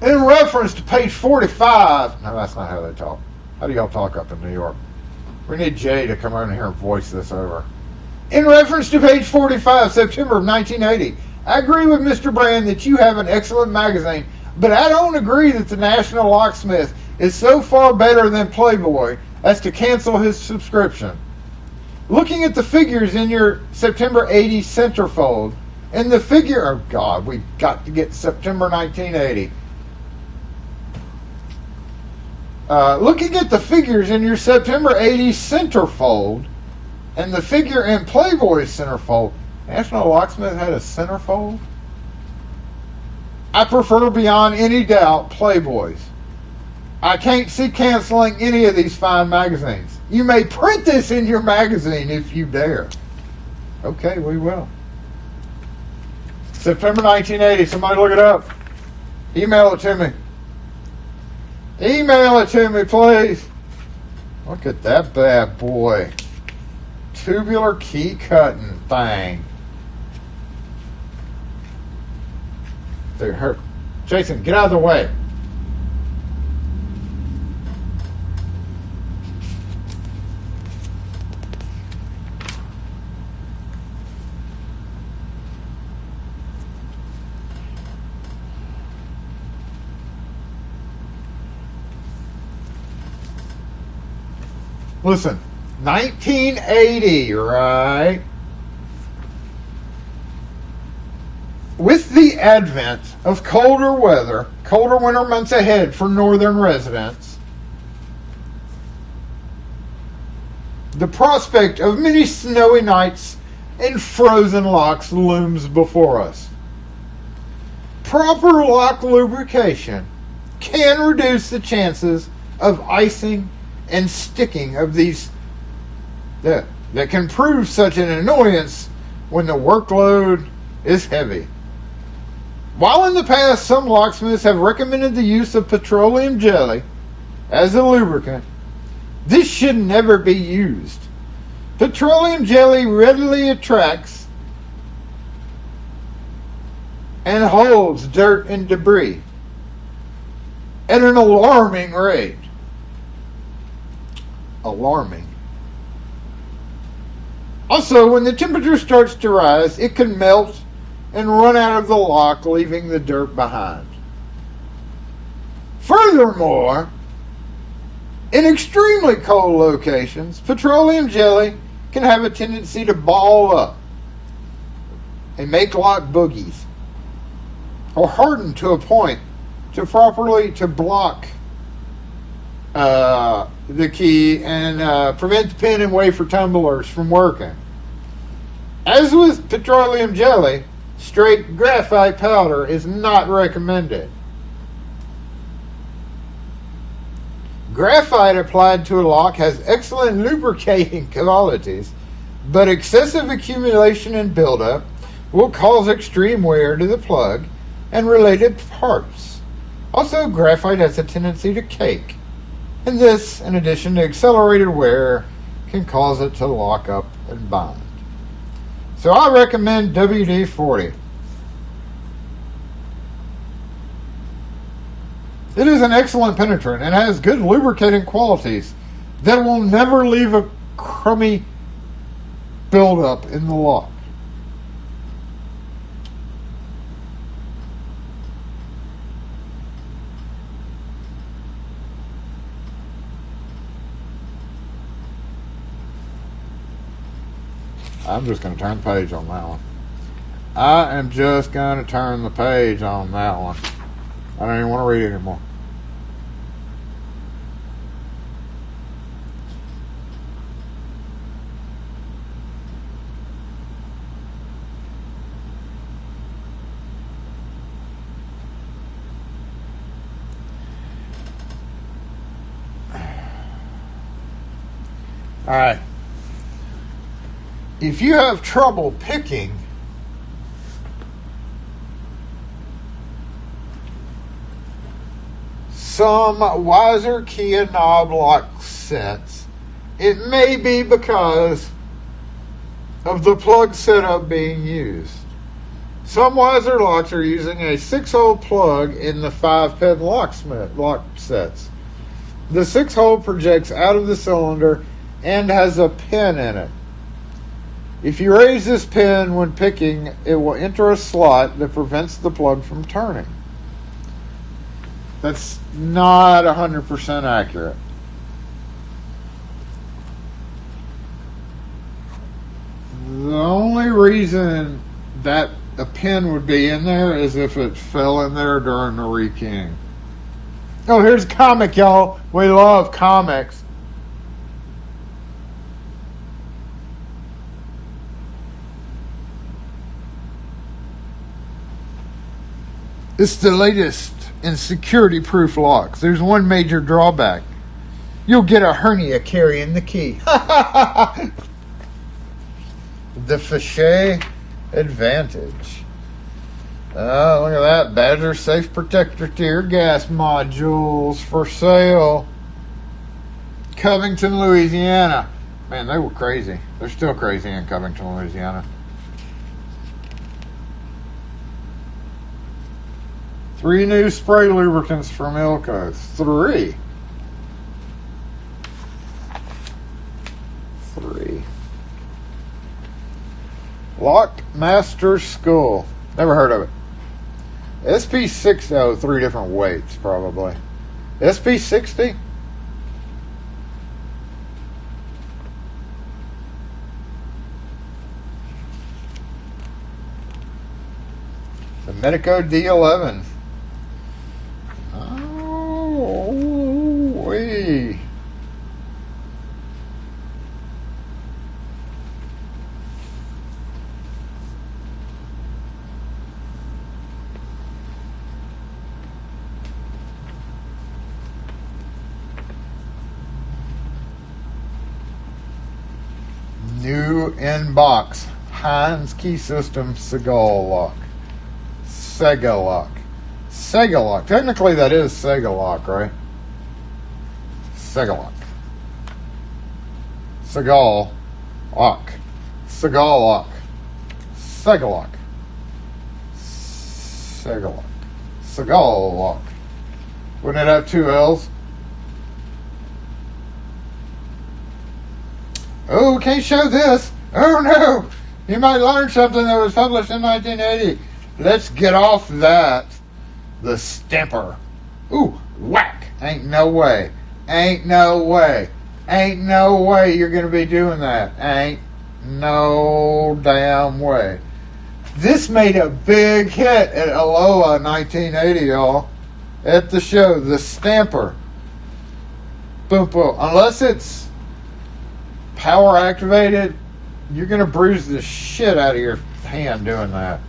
In reference to page 45, no, that's not how they talk. How do y'all talk up in New York? We need Jay to come over here and voice this over. In reference to page 45, September of 1980, I agree with Mr. Brand that you have an excellent magazine, but I don't agree that the National Locksmith is so far better than Playboy as to cancel his subscription. Looking at the figures in your September 80 centerfold, and the figure, oh God, we've got to get September 1980. Looking at the figures in your September 80 centerfold and the figure in Playboy's centerfold, National Locksmith had a centerfold? I prefer beyond any doubt Playboy's. I can't see canceling any of these fine magazines. You may print this in your magazine if you dare. Okay, we will. September 1980, somebody look it up. Email it to me. Email it to me, please. Look at that bad boy. Tubular key cutting thing. They hurt. Jason, get out of the way. Listen, 1980, right? With the advent of colder weather, colder winter months ahead for northern residents, the prospect of many snowy nights and frozen locks looms before us. Proper lock lubrication can reduce the chances of icing and sticking of these that can prove such an annoyance when the workload is heavy. While in the past some locksmiths have recommended the use of petroleum jelly as a lubricant, this should never be used. Petroleum jelly readily attracts and holds dirt and debris at an alarming rate. Alarming. Also, when the temperature starts to rise, it can melt and run out of the lock, leaving the dirt behind. Furthermore, in extremely cold locations, petroleum jelly can have a tendency to ball up and make lock boogies, or harden to a point to properly block the key and prevent the pin and wafer tumblers from working. As with petroleum jelly, straight graphite powder is not recommended. Graphite applied to a lock has excellent lubricating qualities, but excessive accumulation and buildup will cause extreme wear to the plug and related parts. Also, graphite has a tendency to cake, and this, in addition to accelerated wear, can cause it to lock up and bind. So I recommend WD-40. It is an excellent penetrant and has good lubricating qualities that will never leave a crummy buildup in the lock. I'm just going to turn the page on that one. I am just going to turn the page on that one. I don't even want to read it anymore. Alright. If you have trouble picking some wiser key and knob lock sets, it may be because of the plug setup being used. Some wiser locks are using a 6-hole plug in the 5-pin Locksmith lock sets. The 6-hole projects out of the cylinder and has a pin in it. If you raise this pin when picking, it will enter a slot that prevents the plug from turning. That's not 100% accurate. The only reason that a pin would be in there is if it fell in there during the rekeying. Oh, here's a comic, y'all. We love comics. It's the latest in security-proof locks. There's one major drawback. You'll get a hernia carrying the key. The Fichet Advantage. Oh, look at that. Badger Safe Protector tear gas modules for sale. Covington, Louisiana. Man, they were crazy. They're still crazy in Covington, Louisiana. 3 new spray lubricants from Ilco. 3. Lockmaster School. Never heard of it. SP60, oh, 3 different weights, probably. SP60? The Medico D11. Oh, wee. New in-box Heinz Key System Segal Lock. Sega Lock. Sega Lock. Technically that is Sega Lock, right? Sega Lock. Segal Lock. Segal Lock. Sega Lock. Sega Lock. Segal Lock. Wouldn't it have 2 L's? Oh, can't show this. Oh no! You might learn something that was published in 1980. Let's get off that. The Stamper. Ooh, whack. Ain't no way. Ain't no way. Ain't no way you're going to be doing that. Ain't no damn way. This made a big hit at Aloha 1980, y'all. At the show, the Stamper. Boom, boom. Unless it's power activated, you're going to bruise the shit out of your hand doing that.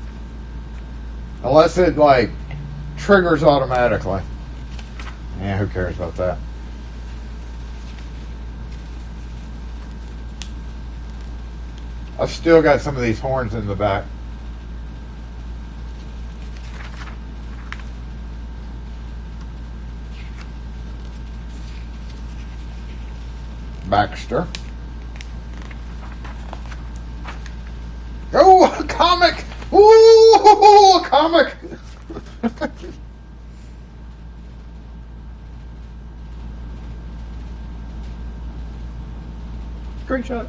Unless it, like, triggers automatically. Yeah, who cares about that? I've still got some of these horns in the back. Baxter. Oh, a comic! Ooh, a comic! Screenshot.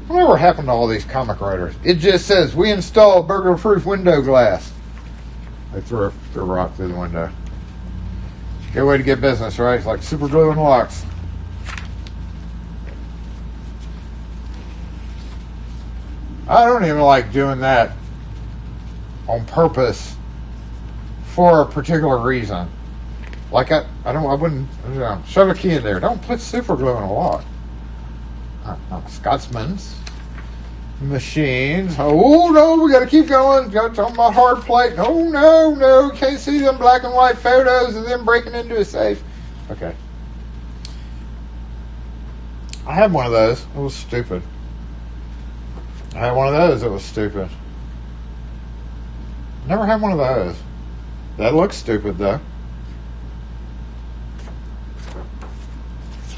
Whatever happened to all these comic writers? It just says, we install burglar-proof window glass. They threw a rock through the window. Good way to get business, right? It's like super glue and locks. I don't even like doing that on purpose for a particular reason. Like I wouldn't shove a key in there. Don't put super glue in a lock. Scotsman's machines. Oh no, we gotta keep going. Got talking about hard plate. No, can't see them black and white photos of them breaking into a safe. Okay. I had one of those. It was stupid. It was stupid. Never had one of those. That looks stupid though.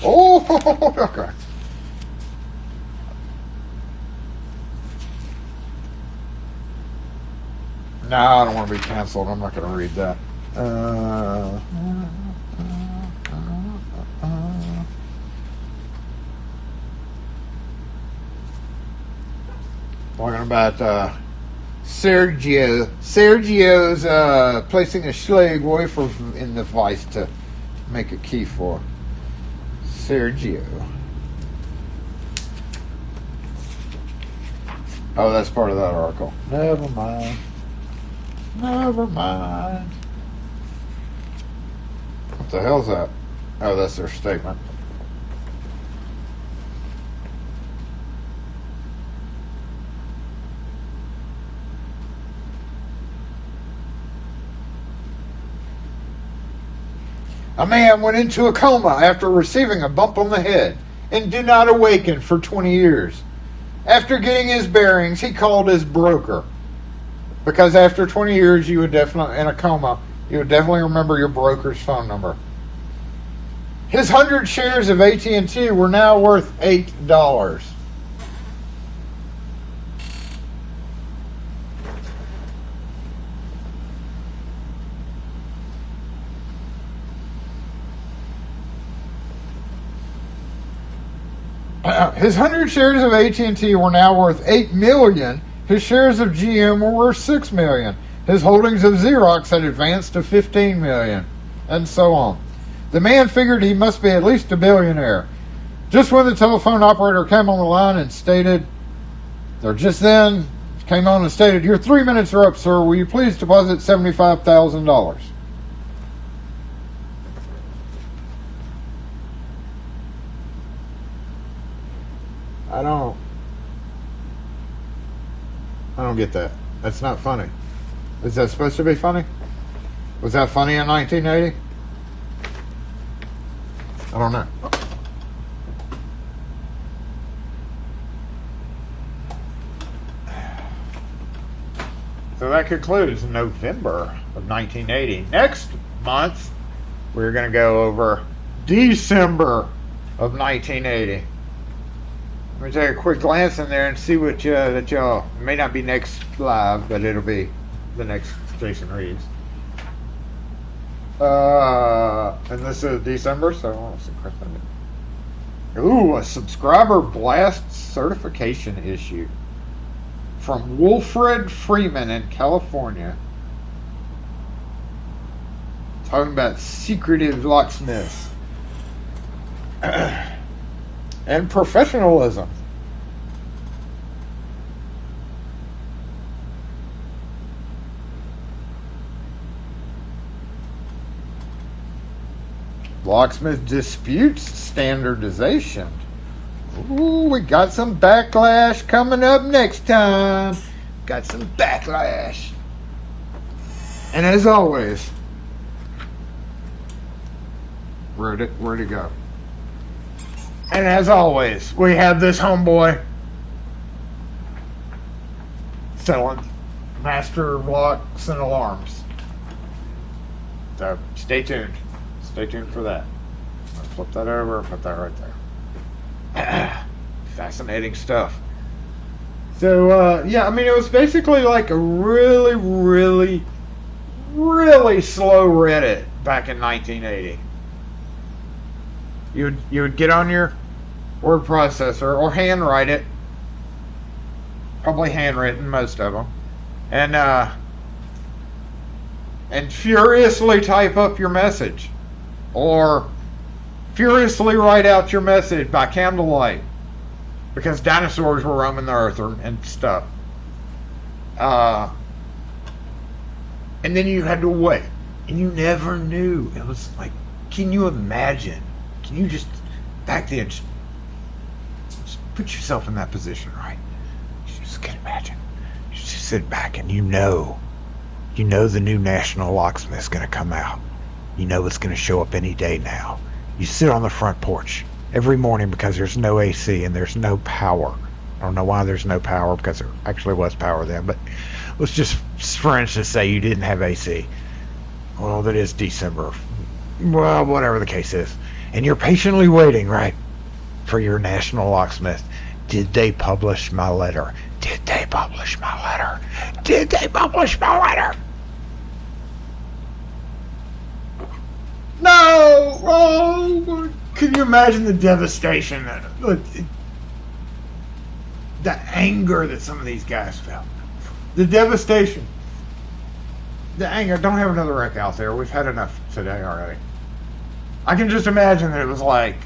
Oh, okay. No, I don't want to be canceled. I'm not going to read that. Talking about Sergio's placing a Schlag wafer in the vise to make a key for Sergio. Oh, that's part of that article. Never mind. What the hell's that? Oh, that's their statement. A man went into a coma after receiving a bump on the head and did not awaken for 20 years. After getting his bearings, he called his broker. Because after 20 years, you would definitely, in a coma, you would definitely remember your broker's phone number. His 100 shares of AT&T were now worth $8. His 100 shares of AT&T were now worth $8 million. His shares of GM were worth $6 million. His holdings of Xerox had advanced to $15 million, and so on. The man figured he must be at least a billionaire. Just when the telephone operator came on the line and stated, or just then came on and stated, "Your 3 minutes are up, sir. Will you please deposit $75,000? I don't get that. That's not funny. Is that supposed to be funny? Was that funny in 1980? I don't know. So that concludes November of 1980. Next month, we're going to go over December of 1980. Let me take a quick glance in there and see what that y'all may not be next live, but it'll be the next Jason Reeves. And this is December, so I want to see. Ooh, a subscriber blast certification issue from Wilfred Freeman in California. Talking about secretive locksmiths. And professionalism. Locksmith disputes standardization. Ooh, we got some backlash coming up next time. Got some backlash. And as always, where'd it go? And as always, we have this homeboy selling master locks and alarms. So stay tuned. Stay tuned for that. I'll flip that over, put that right there. Fascinating stuff. So, yeah, I mean, it was basically like a really, really, really slow Reddit back in 1980. You would get on your word processor or handwrite it, probably handwritten, most of them, and furiously type up your message, or furiously write out your message by candlelight, because dinosaurs were roaming the earth and stuff. And then you had to wait, and you never knew. It was like, can you imagine? Can you just back then just put yourself in that position, right? You just can't imagine. You just sit back and you know the new National Locksmith is going to come out. You know it's going to show up any day now. You sit on the front porch every morning because there's no AC and there's no power. I don't know why there's no power, because there actually was power then, but let's just, for instance, say you didn't have AC. Well, that is December. Well, whatever the case is. And you're patiently waiting, right, for your National Locksmith. Did they publish my letter? Did they publish my letter? Did they publish my letter? No! Oh, can you imagine the devastation, the anger that some of these guys felt? The devastation. The anger. Don't have another wreck out there. We've had enough today already. I can just imagine that it was like,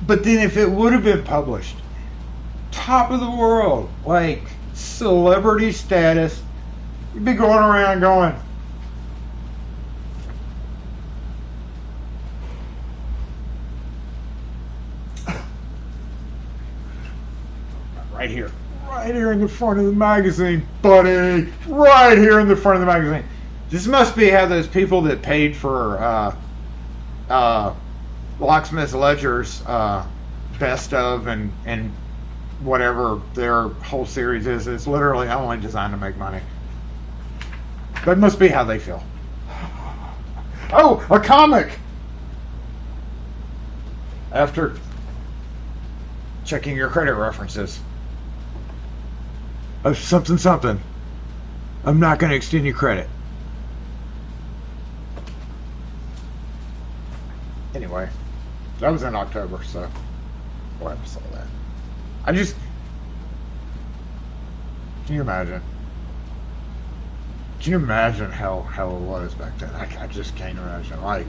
but then if it would have been published, top of the world, like celebrity status, you'd be going around going, right here in the front of the magazine, buddy, right here in the front of the magazine. This must be how those people that paid for Locksmith Ledger's best of and whatever their whole series is. It's literally only designed to make money. That must be how they feel. Oh, a comic! After checking your credit references. Oh, something. I'm not going to extend you credit. Anyway, that was in October, so whatever, saw that. Can you imagine? Can you imagine how it was back then? I just can't imagine. Like,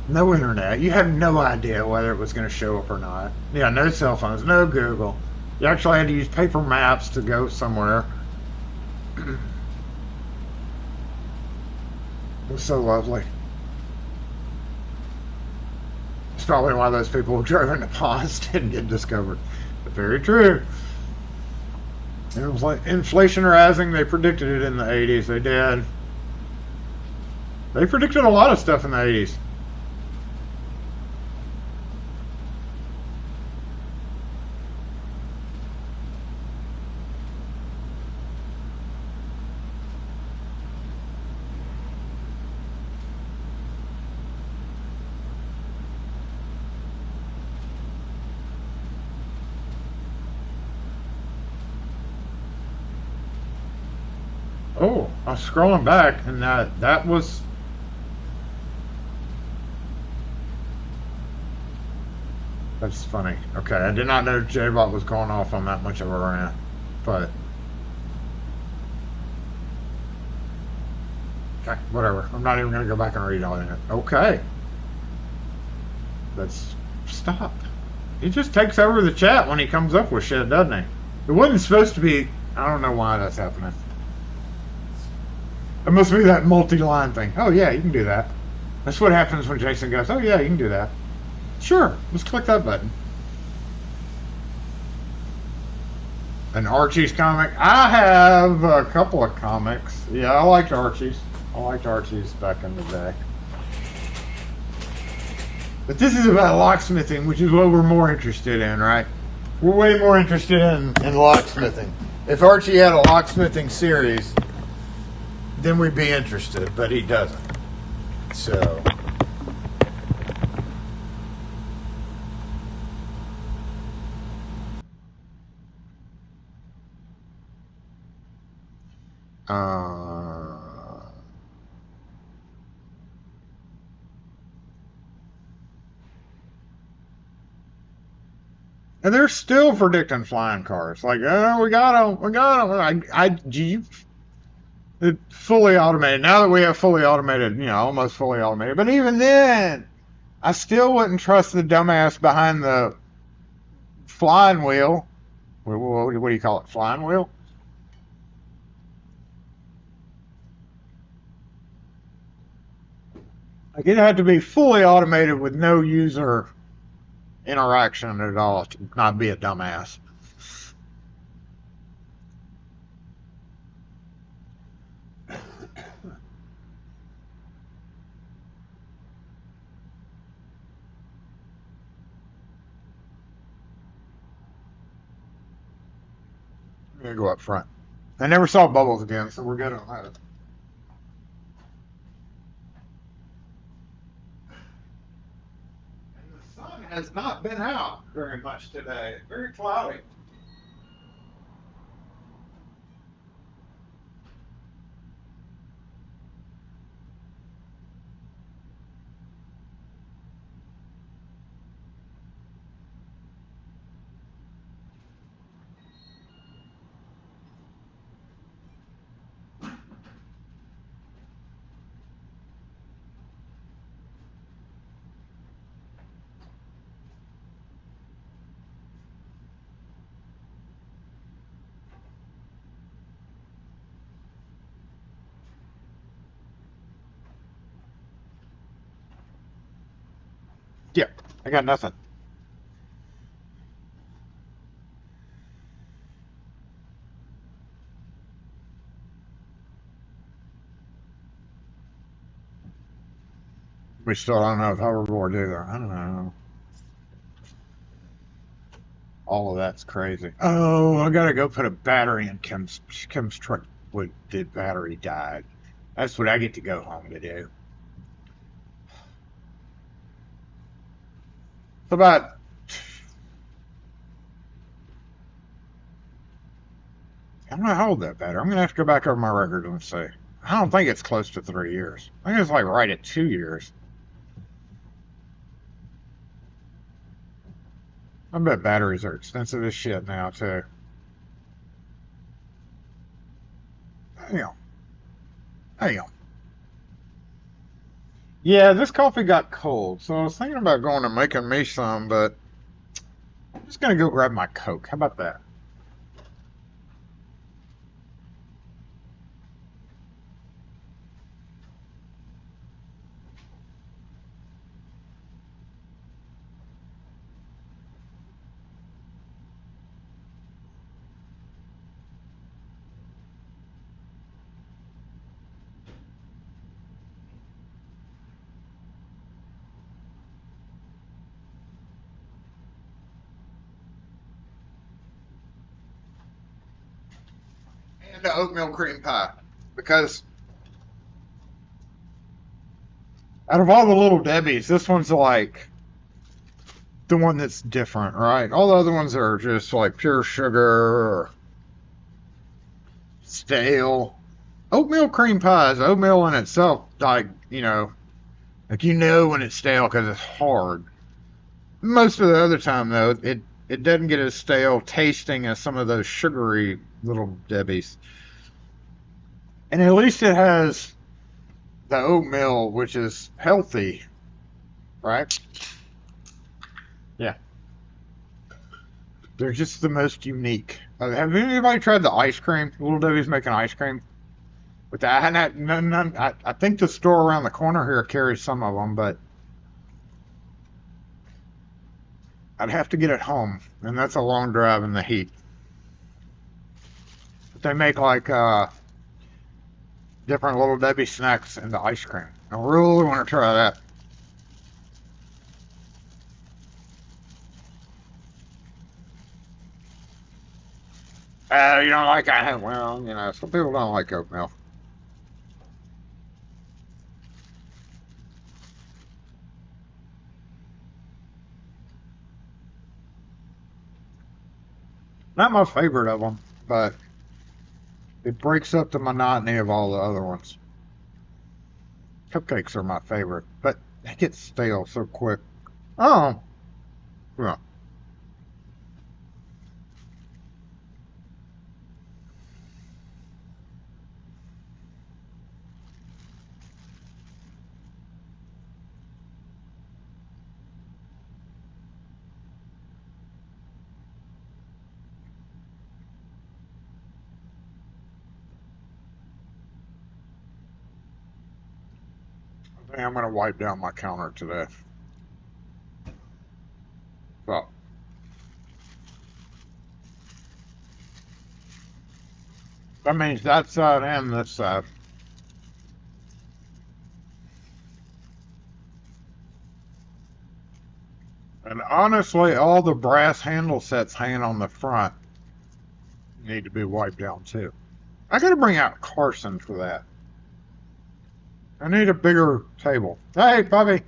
no internet. You had no idea whether it was going to show up or not. Yeah, no cell phones, no Google. You actually had to use paper maps to go somewhere. It was so lovely. It's probably why those people who drove into ponds didn't get discovered. But very true. It was like inflation rising. They predicted it in the 80s. They did. They predicted a lot of stuff in the 80s. Oh, I was scrolling back, and that was... That's funny. Okay, I did not know J-Bot was going off on that much of a rant, but... Okay, whatever. I'm not even going to go back and read all of it. Okay. Let's stop. He just takes over the chat when he comes up with shit, doesn't he? It wasn't supposed to be... I don't know why that's happening. It must be that multi-line thing. Oh, yeah, you can do that. That's what happens when Jason goes, oh, yeah, you can do that. Sure, let's click that button. An Archie's comic. I have a couple of comics. Yeah, I liked Archie's. I liked Archie's back in the day. But this is about locksmithing, which is what we're more interested in, right? We're way more interested in locksmithing. If Archie had a locksmithing series, then we'd be interested, but he doesn't. So... And they're still predicting flying cars. Like, oh, we got them. It's fully automated. Now that we have fully automated, almost fully automated. But even then, I still wouldn't trust the dumbass behind the flying wheel. What do you call it? Flying wheel? Like, it had to be fully automated with no user interaction at all to not be a dumbass. I'm gonna go up front. I never saw bubbles again, so we're good on that. And the sun has not been out very much today. Very cloudy. Yeah, I got nothing. We still don't have hoverboard either. I don't know. All of that's crazy. Oh, I gotta go put a battery in Kim's truck. The battery died. That's what I get to go home to do. It's about I don't know how old that battery. I'm gonna have to go back over my record and see. I don't think it's close to 3 years. I think it's like right at 2 years. I bet batteries are expensive as shit now too. Damn. Yeah, this coffee got cold, so I was thinking about going and making me some, but I'm just gonna go grab my Coke. How about that? And the oatmeal cream pie, because out of all the little Debbies, this one's like the one that's different, right? All the other ones are just like pure sugar or stale. Oatmeal cream pie is oatmeal in itself, like, when it's stale because it's hard. Most of the other time, though, it doesn't get as stale tasting as some of those sugary little Debbies. And at least it has the oatmeal, which is healthy, right? Yeah. They're just the most unique. Have anybody tried the ice cream? Little Debbie's making ice cream. With that, I think the store around the corner here carries some of them, but I'd have to get it home, and that's a long drive in the heat. But they make like different Little Debbie snacks into ice cream. I really want to try that. You don't like it? Well, some people don't like oatmeal. Not my favorite of them, but it breaks up the monotony of all the other ones. Cupcakes are my favorite, but they get stale so quick. Oh, yeah. Hey, I'm gonna wipe down my counter today. So that means that side and this side. And honestly, all the brass handle sets hanging on the front need to be wiped down too. I gotta bring out Carson for that. I need a bigger table. Hey, Bobby.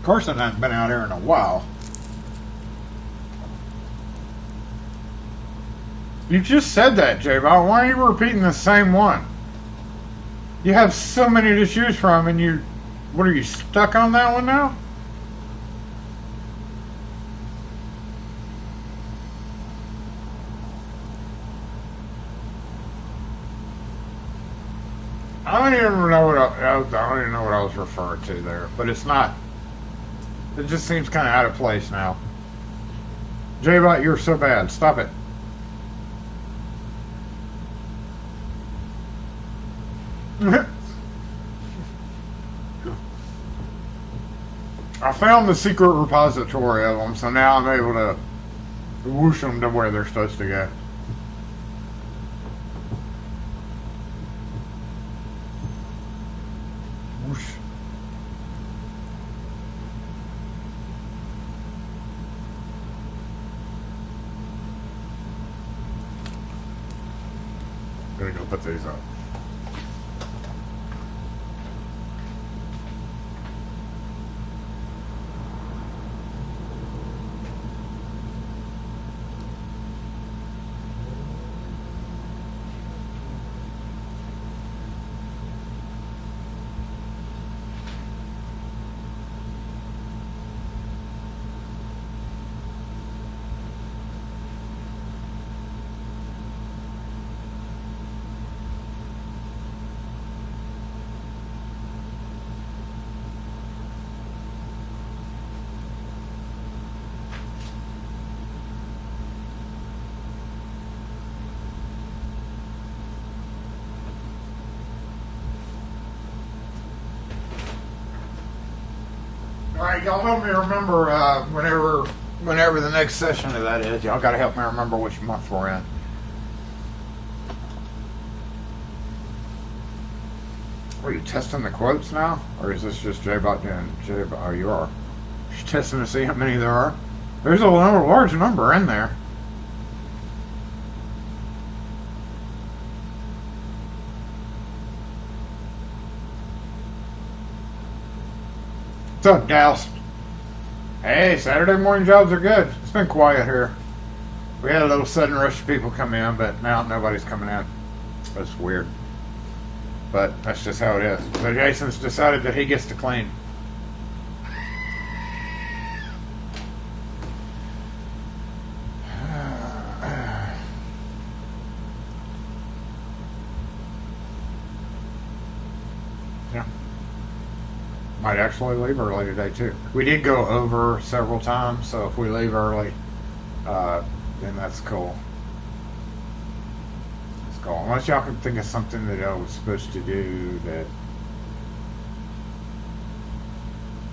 Carson hasn't been out here in a while. You just said that, J-Bot. Why are you repeating the same one? You have so many to choose from, and you... What, are you stuck on that one now? I don't even know what I don't even know what I was referring to there, but it's not. It just seems kind of out of place now. J-Bot, you're so bad. Stop it. I found the secret repository of them, so now I'm able to whoosh them to where they're supposed to go. Whoosh. I'm gonna go put these up. Alright, y'all help me remember whenever the next session of that is. Y'all gotta help me remember which month we're in. Are you testing the quotes now? Or is this just J-Bot doing J-Bot? Oh, you are. You're testing to see how many there are. There's a large number in there. What's up, Douse? Hey, Saturday morning jobs are good. It's been quiet here. We had a little sudden rush of people come in, but now nobody's coming in. That's weird. But that's just how it is. So Jason's decided that he gets to clean. Yeah. Might actually leave early today too. We did go over several times, so if we leave early, then that's cool. That's cool. Unless y'all can think of something that I was supposed to do that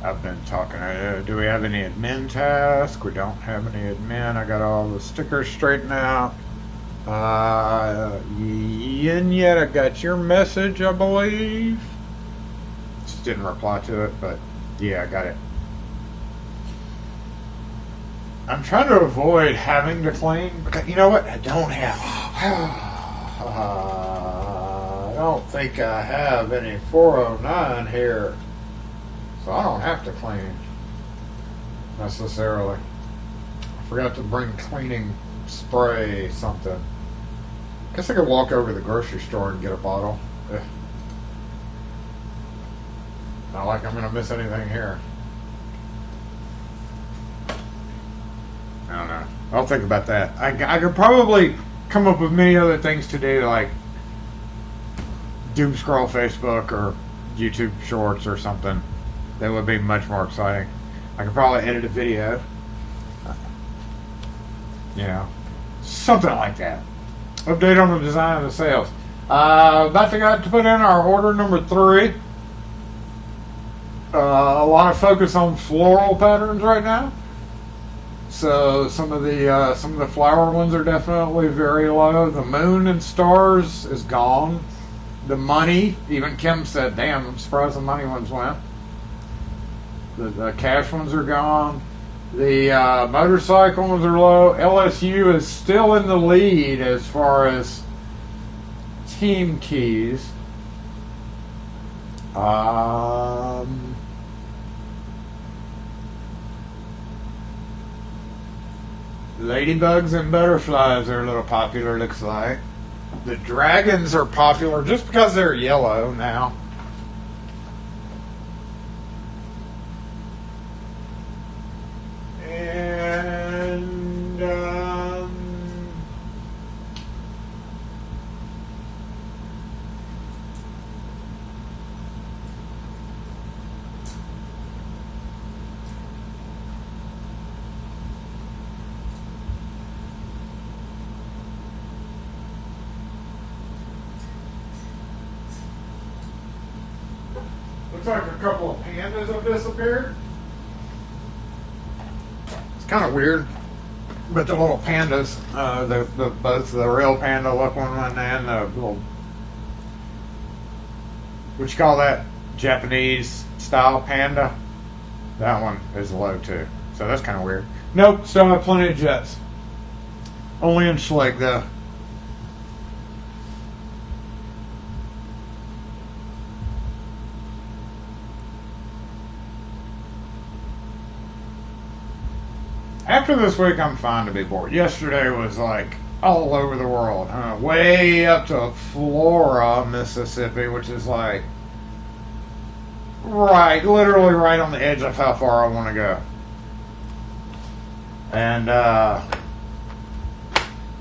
I've been talking. Do we have any admin tasks? We don't have any admin. I got all the stickers straightened out. And yet I got your message, I believe. Just didn't reply to it, but yeah, I got it. I'm trying to avoid having to clean, because you know what? I don't have. I don't think I have any 409 here, so I don't have to clean necessarily. I forgot to bring cleaning spray, something. Guess I could walk over to the grocery store and get a bottle. Ugh. Not like I'm going to miss anything here. I'll think about that. I could probably come up with many other things to do, like doom scroll Facebook or YouTube Shorts or something. That would be much more exciting. I could probably edit a video. You know, something like that. Update on the design of the sails. About to put in our order number 3. A lot of focus on floral patterns right now. So some of the flower ones are definitely very low. The moon and stars is gone. The money, even Kim said, "Damn, I'm surprised the money ones went." The cash ones are gone. The motorcycle ones are low. LSU is still in the lead as far as team keys. Ladybugs and butterflies are a little popular, looks like. The dragons are popular just because they're yellow now. And looks like a couple of pandas have disappeared. It's kind of weird, but the little pandas, both the real panda looking one and the little, what you call that, Japanese style panda, that one is low too. So that's kind of weird. Nope, still have plenty of jets. Only in Schleg though. After this week, I'm fine to be bored. Yesterday was like all over the world, way up to Flora, Mississippi, which is like literally right on the edge of how far I want to go. And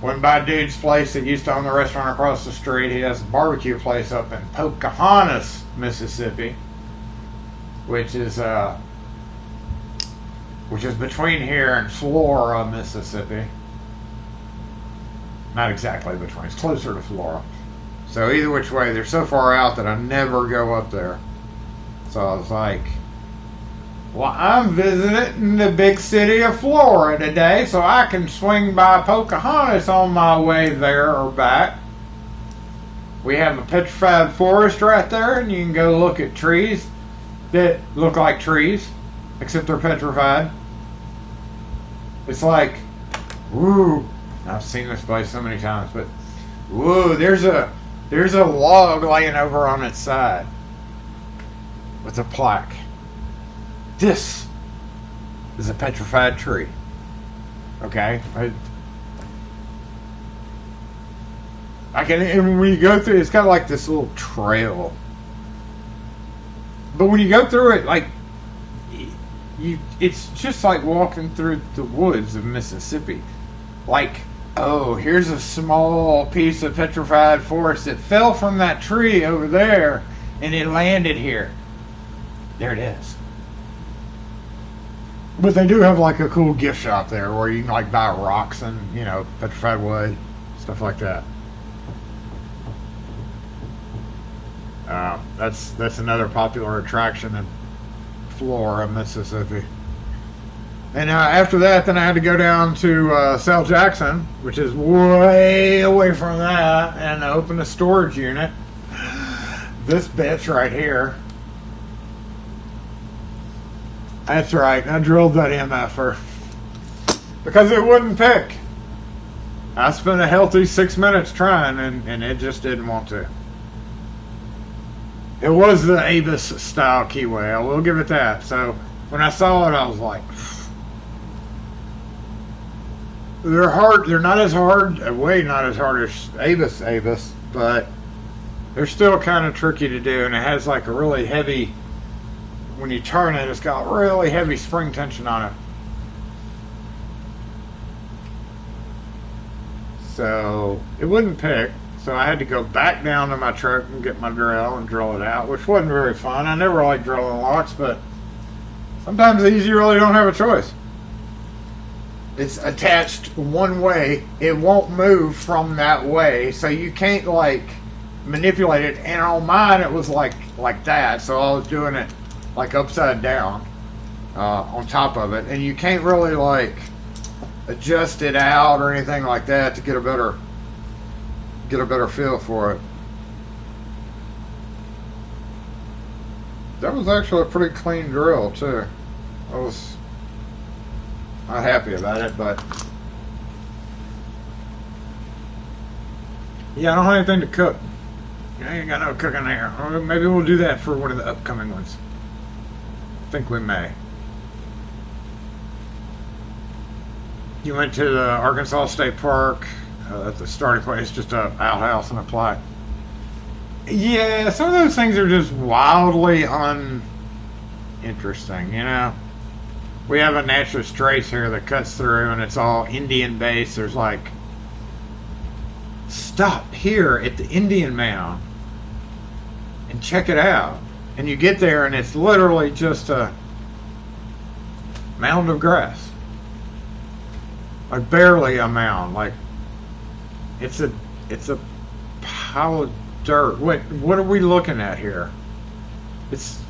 went by a dude's place that used to own the restaurant across the street. He has a barbecue place up in Pocahontas, Mississippi, which is between here and Flora, Mississippi. Not exactly between. It's closer to Flora. So either which way, they're so far out that I never go up there. So I was like, well, I'm visiting the big city of Flora today, so I can swing by Pocahontas on my way there or back. We have a petrified forest right there, and you can go look at trees that look like trees, except they're petrified. It's like, woo, I've seen this place so many times, but woo, there's a log laying over on its side with a plaque. This is a petrified tree. Okay? And when you go through, it's kind of like this little trail. But when you go through it, like, it's just like walking through the woods of Mississippi. Like, oh, here's a small piece of petrified forest that fell from that tree over there, and it landed here. There it is. But they do have like a cool gift shop there where you can like buy rocks and, you know, petrified wood, stuff like that. That's another popular attraction in Flora, Mississippi. And after that, then I had to go down to South Jackson, which is way away from that, and open a storage unit. This bitch right here. That's right, I drilled that MFer because it wouldn't pick. I spent a healthy 6 minutes trying, and it just didn't want to. It was the Avis style keyway, I will give it that. So when I saw it, I was like, they're hard. They're not as hard, way not as hard as Avis, but they're still kind of tricky to do. And it has like a really heavy, when you turn it, it's got really heavy spring tension on it. So it wouldn't pick. So I had to go back down to my truck and get my drill and drill it out, which wasn't very fun. I never liked drilling locks, but sometimes you really don't have a choice. It's attached one way. It won't move from that way, so you can't like manipulate it. And on mine, it was like that, so I was doing it like upside down on top of it, and you can't really like adjust it out or anything like that to get a better feel for it. That was actually a pretty clean drill too. I was not happy about it, but yeah, I don't have anything to cook. I ain't got no cooking there. Maybe we'll do that for one of the upcoming ones. I think we may. You went to the Arkansas State Park. At the starting place, just a outhouse and a plot. Yeah, some of those things are just wildly uninteresting, you know. We have a naturalist trace here that cuts through, and it's all Indian based. There's like, stop here at the Indian mound and check it out. And you get there, and it's literally just a mound of grass, like barely a mound, like. It's a pile of dirt. What are we looking at here? It's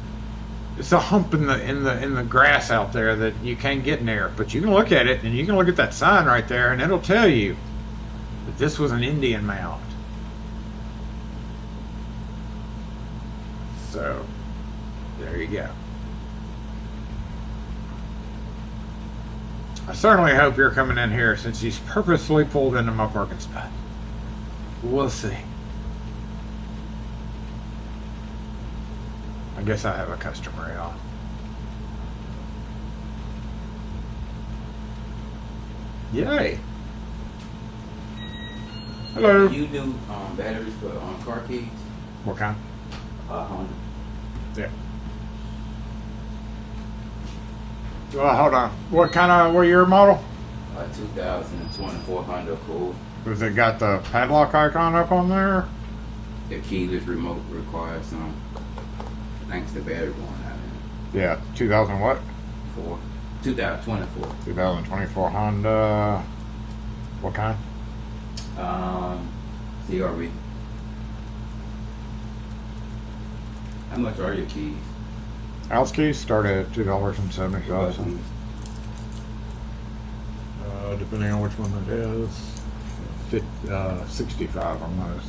a hump in the grass out there that you can't get near. But you can look at it, and you can look at that sign right there, and it'll tell you that this was an Indian mound. So there you go. I certainly hope you're coming in here since he's purposely pulled into my parking spot. We'll see. I guess I have a customer, y'all. Yay. Hello. You do batteries for car keys? What kind? Honda. Yeah. Well, hold on. What year model? 2024 Honda Accord. Has it got the padlock icon up on there? The keyless remote requires some. Thanks to battery going out in Yeah, 2000 what? 2024. 2024 Honda. What kind? CRV. How much are your keys? House keys start at $2.75. Depending on which one it is, 65 on those.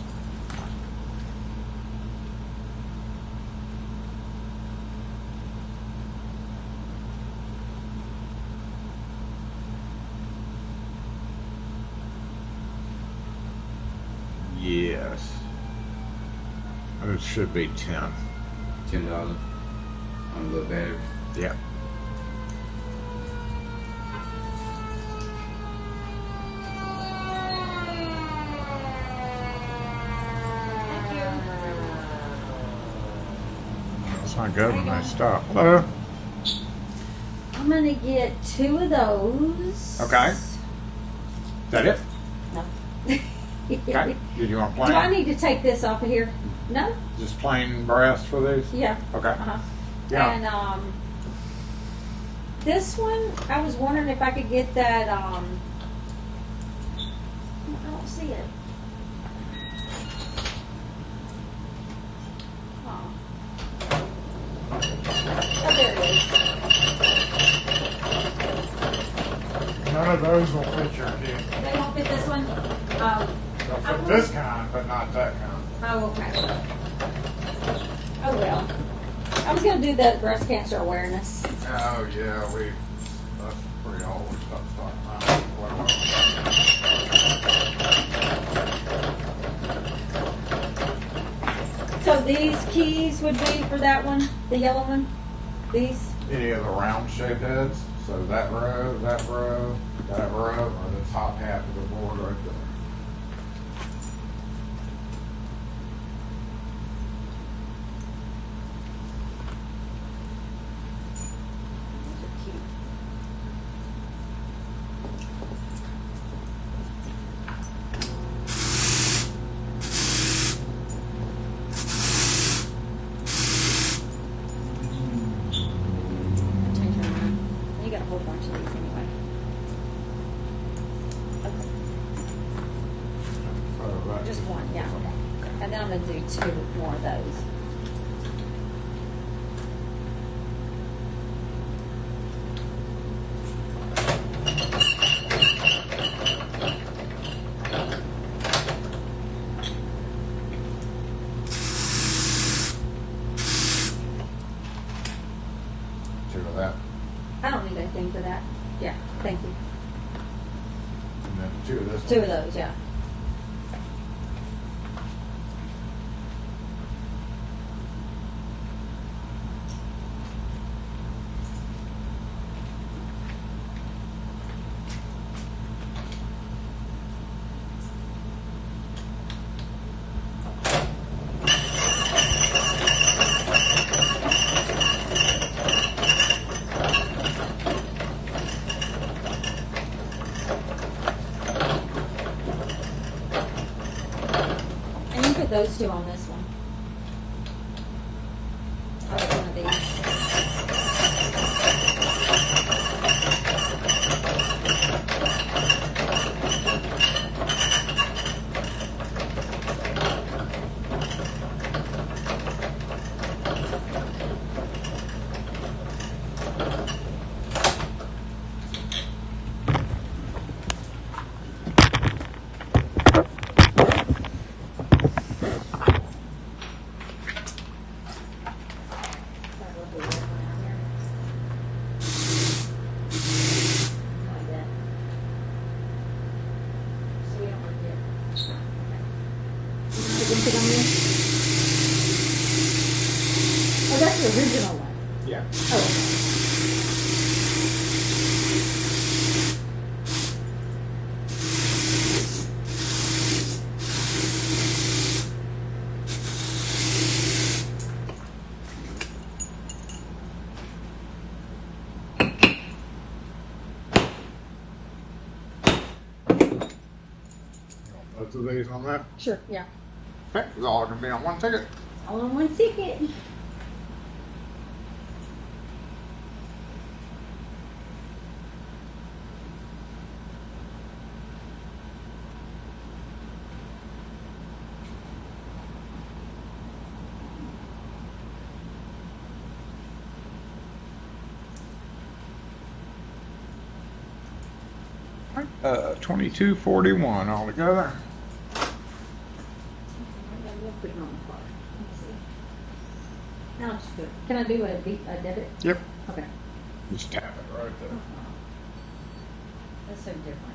Yes. It should be 10. $10 on a little battery. Yeah. That's not good when I stop. Hello. I'm gonna get 2 of those. Okay. Is that it? No. Okay. Did you want plain? Do I need to take this off of here? No? Just plain brass for these? Yeah. Okay. Uh-huh. Yeah. And this one, I was wondering if I could get that I don't see it. Oh, there it is. None of those will fit your key. They won't fit this one? They'll fit this kind, but not that kind. Oh, okay. Oh, well. I was going to do the breast cancer awareness. Oh, yeah, that's pretty old stuff. So these keys would be for that one, the yellow one? These? Any of the round shaped heads. So that row, that row, that row, or the top half of the board right there. Just one, yeah. And then I'm gonna do 2 more of those. Two of that. I don't need anything for that. Yeah, thank you. And then 2 of this. 2 of those, yeah. And you put those 2 on this one. I'll put one of these. Oh, that's the original one. Yeah. Oh, Both of these on that. sure, yeah. Okay, it's all gonna be on one ticket. All in one ticket. $22.41 altogether. We'll put it on the card. Let me see. Now it's good. Can I do a debit? Yep. Okay. Just tap it right there. That's so different.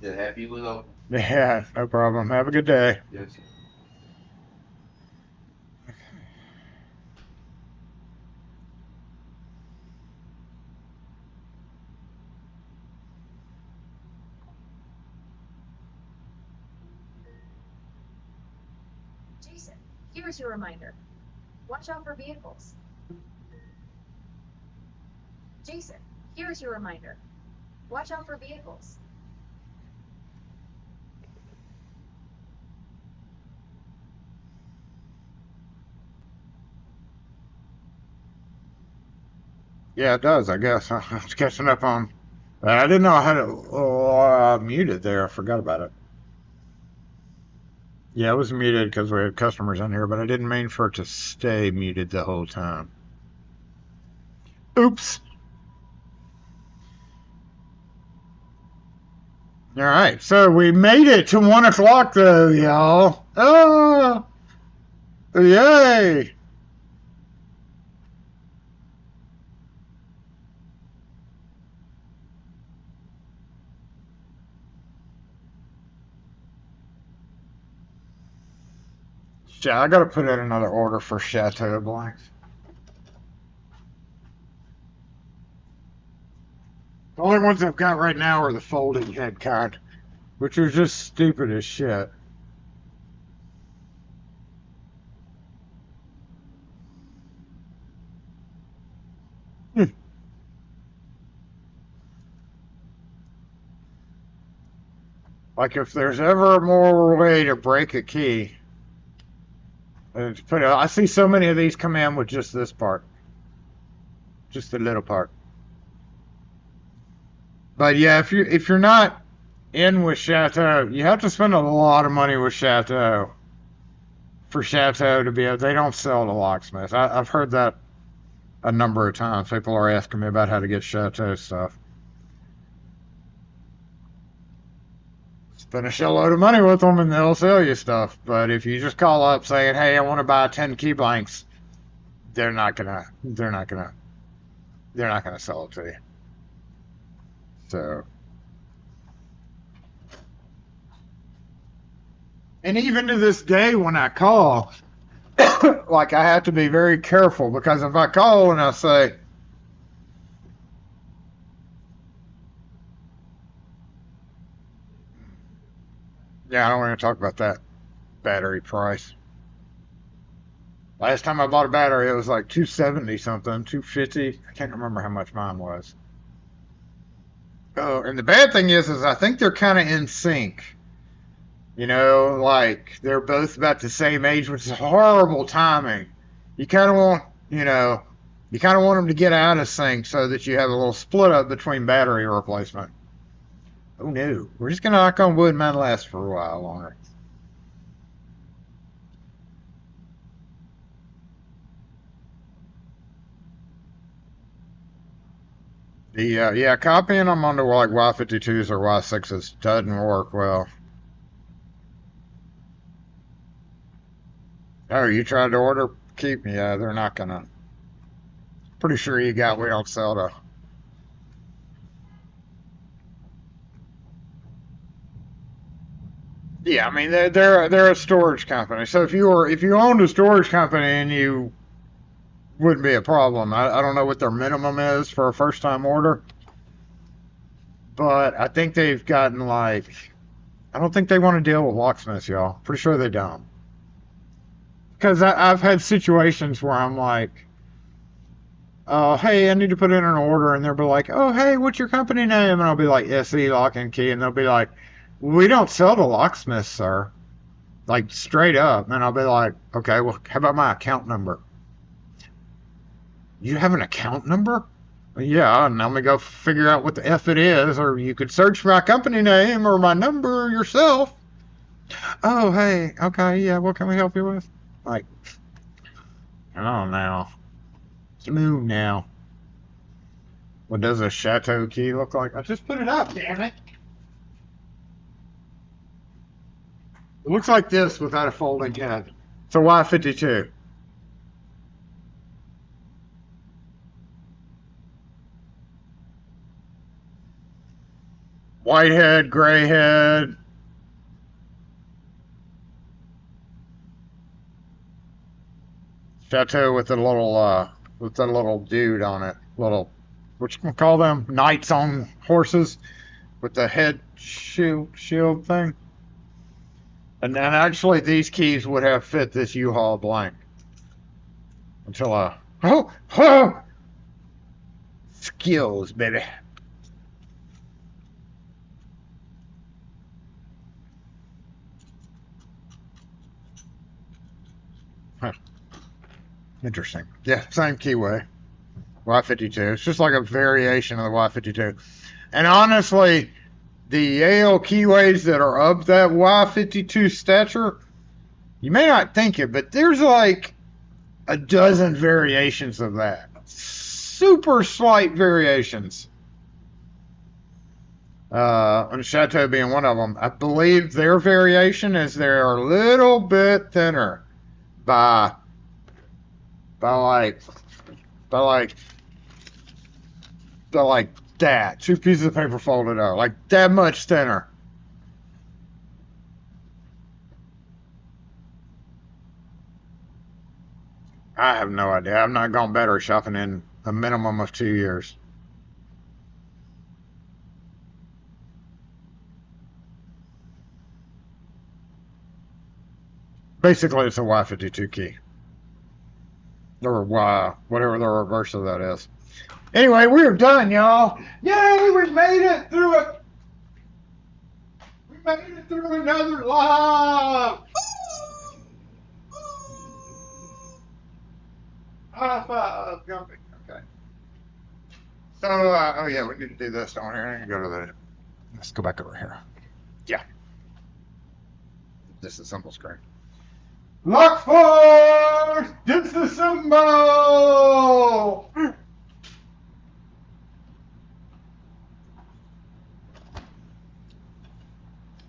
Just happy you was open. Yeah, no problem. Have a good day. Yes. Jason, here's your reminder. Watch out for vehicles. Jason, here's your reminder. Watch out for vehicles. Yeah, it does, I guess. I was catching up on. I didn't know I had it muted there. I forgot about it. Yeah, it was muted because we had customers in here, but I didn't mean for it to stay muted the whole time. Oops. All right, so we made it to 1 o'clock, though, y'all. Oh, yay! Yeah, I gotta put in another order for Chateau Blancs. The only ones I've got right now are the folding head kind, which are just stupid as shit. Like if there's ever a more way to break a key, I see so many of these come in with just this part, just the little part. But yeah, if you're not in with Chateau, you have to spend a lot of money with Chateau for Chateau to be able. They don't sell to Locksmith. I've heard that a number of times. People are asking me about how to get Chateau stuff. Spend a shitload of money with them and they'll sell you stuff. But if you just call up saying, "Hey, I want to buy 10 key blanks," they're not gonna sell it to you. So, and even to this day, when I call, like I have to be very careful because if I call and I say, "Yeah, I don't want to talk about that battery price." Last time I bought a battery, it was like 270 something, 250. I can't remember how much mine was. Oh, and the bad thing is I think they're kind of in sync. You know, like they're both about the same age, which is horrible timing. You kind of want, you kind of want them to get out of sync so that you have a little split up between battery replacement. Oh no, we're just gonna knock on wood. Mine lasts for a while longer. Yeah, copying them onto like Y52s or Y6s doesn't work well. Oh, you tried to order keep? Yeah, they're not gonna. Pretty sure we don't sell to. Yeah, I mean they're a storage company. So if you owned a storage company and you wouldn't be a problem. I don't know what their minimum is for a first time order, but I think they've gotten like I don't think they want to deal with locksmiths, y'all. Pretty sure they don't. Because I've had situations where I'm like, oh, hey, I need to put in an order, and they'll be like, oh, hey, what's your company name? And I'll be like, SE Lock and Key, and they'll be like, we don't sell to locksmiths, sir. Like, straight up. And I'll be like, okay, well, how about my account number? You have an account number? Yeah, and let me go figure out what the F it is, or you could search my company name or my number yourself. Oh, hey, okay, yeah, what can we help you with? Like, come on now. Smooth now. What does a Chateau key look like? I just put it up, damn it. It looks like this without a folding head. It's a Y52. white head, gray head. Chateau with the little dude on it. Little, what you call them? Knights on horses with the head shield thing. And then actually these keys would have fit this U-Haul blank. Until skills, baby. Huh. Interesting. Yeah, same keyway. Y52. It's just like a variation of the Y52. And honestly, the AL keyways that are of that Y52 stature, you may not think it, but there's like a dozen variations of that. Super slight variations. And Chateau being one of them. I believe their variation is they're a little bit thinner by like that. 2 pieces of paper folded out. Like that much thinner. I have no idea. I've not gone battery shopping in a minimum of 2 years. Basically, it's a Y52 key. Or Y, whatever the reverse of that is. Anyway, we're done, y'all. Yay, we made it through it. We made it through another live. High five, jumping. Okay. So, oh yeah, we need to do this down here. I need to go to the, let's go back over here. Yeah. Disassemble screen. Lock force! Disassemble!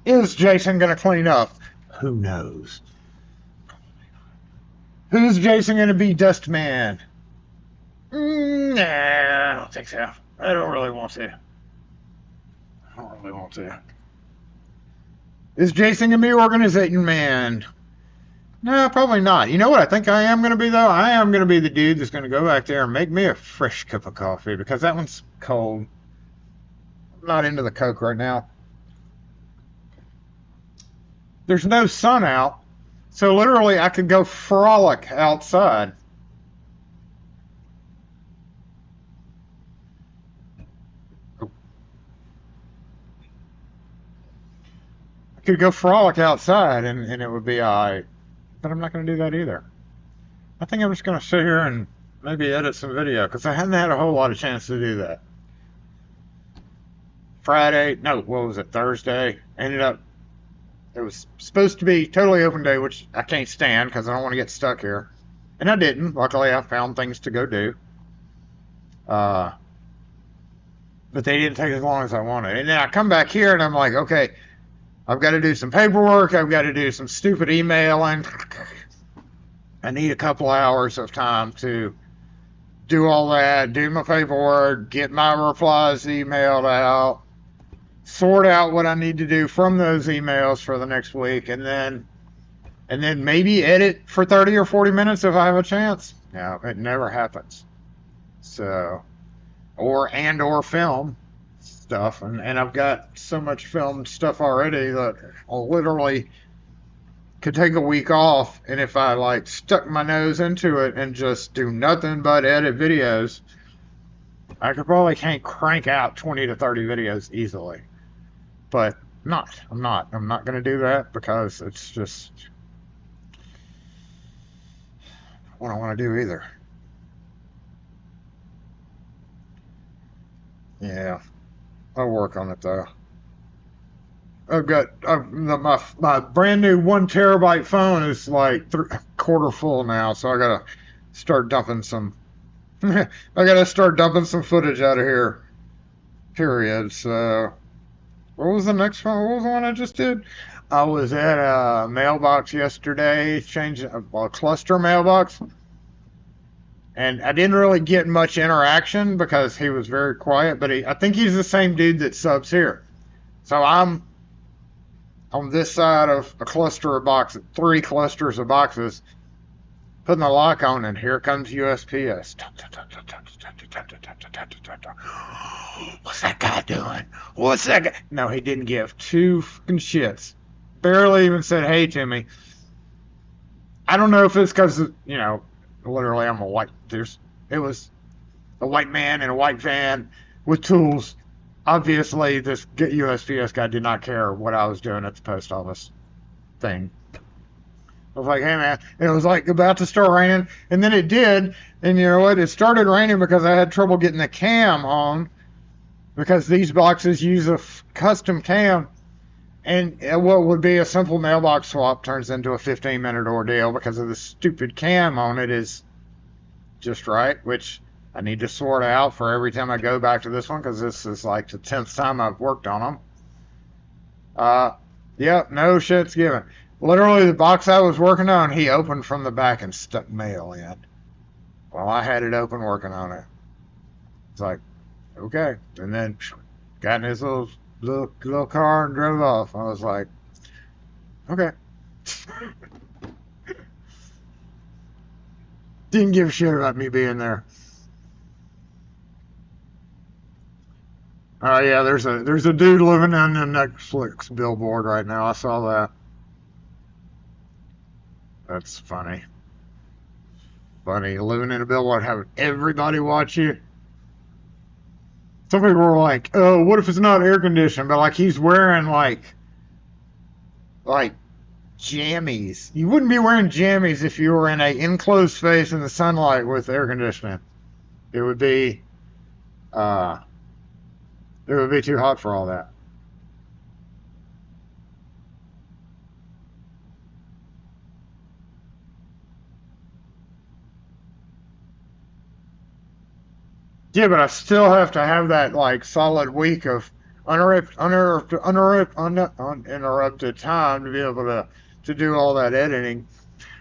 Is Jason going to clean up? Who knows? Who's Jason going to be, Dustman? Nah, I don't think so. I don't really want to. Is Jason going to be Organization Man? No, probably not. You know what I think I am going to be, though? I am going to be the dude that's going to go back there and make me a fresh cup of coffee because that one's cold. I'm not into the Coke right now. There's no sun out, so literally I could go frolic outside. I could go frolic outside and it would be all right. But I'm not going to do that either. I think I'm just going to sit here and maybe edit some video because I hadn't had a whole lot of chance to do that. Friday, no, what was it, Thursday, ended up, it was supposed to be totally open day, which I can't stand because I don't want to get stuck here. And I didn't. Luckily, I found things to go do. But they didn't take as long as I wanted. And then I come back here and I'm like, okay, I've got to do some paperwork. I've got to do some stupid emailing. I need a couple hours of time to do all that, do my paperwork, get my replies emailed out, sort out what I need to do from those emails for the next week, and then maybe edit for 30 or 40 minutes if I have a chance. No, it never happens. So, or film stuff, and I've got so much filmed stuff already that I'll literally could take a week off, and if I like stuck my nose into it and just do nothing but edit videos, I could probably crank out 20 to 30 videos easily. But I'm not going to do that because it's just what I want to do either. Yeah, I'll work on it though. My brand new 1 terabyte phone is like quarter full now, so I gotta start dumping some. I gotta start dumping some footage out of here. Period. So, what was the next one? What was the one I just did? I was at a mailbox yesterday, changing a cluster mailbox, and I didn't really get much interaction because he was very quiet. But I think he's the same dude that subs here. So I'm on this side of a cluster of boxes, 3 clusters of boxes, putting the lock on, and here comes USPS. What's that guy doing? What's that guy? No, he didn't give 2 fucking shits. Barely even said hey to me. I don't know if it's because, you know, literally I'm a white. It was a white man in a white van with tools. Obviously, this USPS guy did not care what I was doing at the post office thing. I was like, hey, man. And it was like about to start raining. And then it did. And you know what? It started raining because I had trouble getting the cam on. Because these boxes use a custom cam. And what would be a simple mailbox swap turns into a 15-minute ordeal because of the stupid cam on it is just right, which I need to sort out for every time I go back to this one because this is like the 10th time I've worked on them. Yeah, no shit's given. Literally, the box I was working on, he opened from the back and stuck mail in. Well, I had it open working on it. It's like, okay. And then got in his little car and drove off. I was like, okay. Didn't give a shit about me being there. Oh yeah, there's a dude living on the Netflix billboard right now. I saw that. That's funny. Funny, living in a billboard, having everybody watch you. Some people were like, "Oh, what if it's not air conditioned?" But like he's wearing like jammies. You wouldn't be wearing jammies if you were in an enclosed space in the sunlight with air conditioning. It would be too hot for all that. Yeah, but I still have to have that like solid week of uninterrupted time to be able to do all that editing.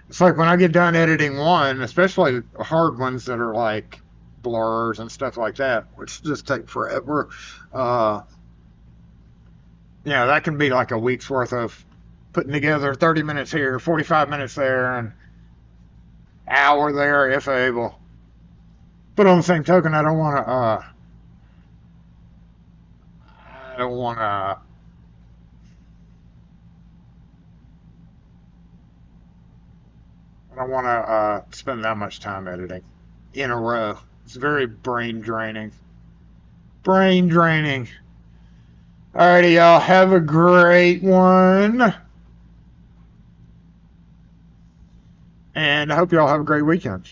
It's like when I get done editing one, especially hard ones that are like blurs and stuff like that, which just take forever. Yeah, that can be like a week's worth of putting together 30 minutes here, 45 minutes there, and hour there if able. But on the same token, I don't want to spend that much time editing in a row. It's very brain draining. Brain draining. Alrighty, y'all. Have a great one. And I hope y'all have a great weekend.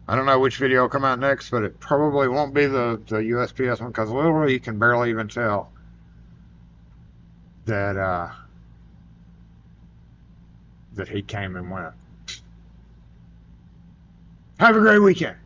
I don't know which video will come out next, but it probably won't be the USPS one because literally you can barely even tell that he came and went. Have a great weekend.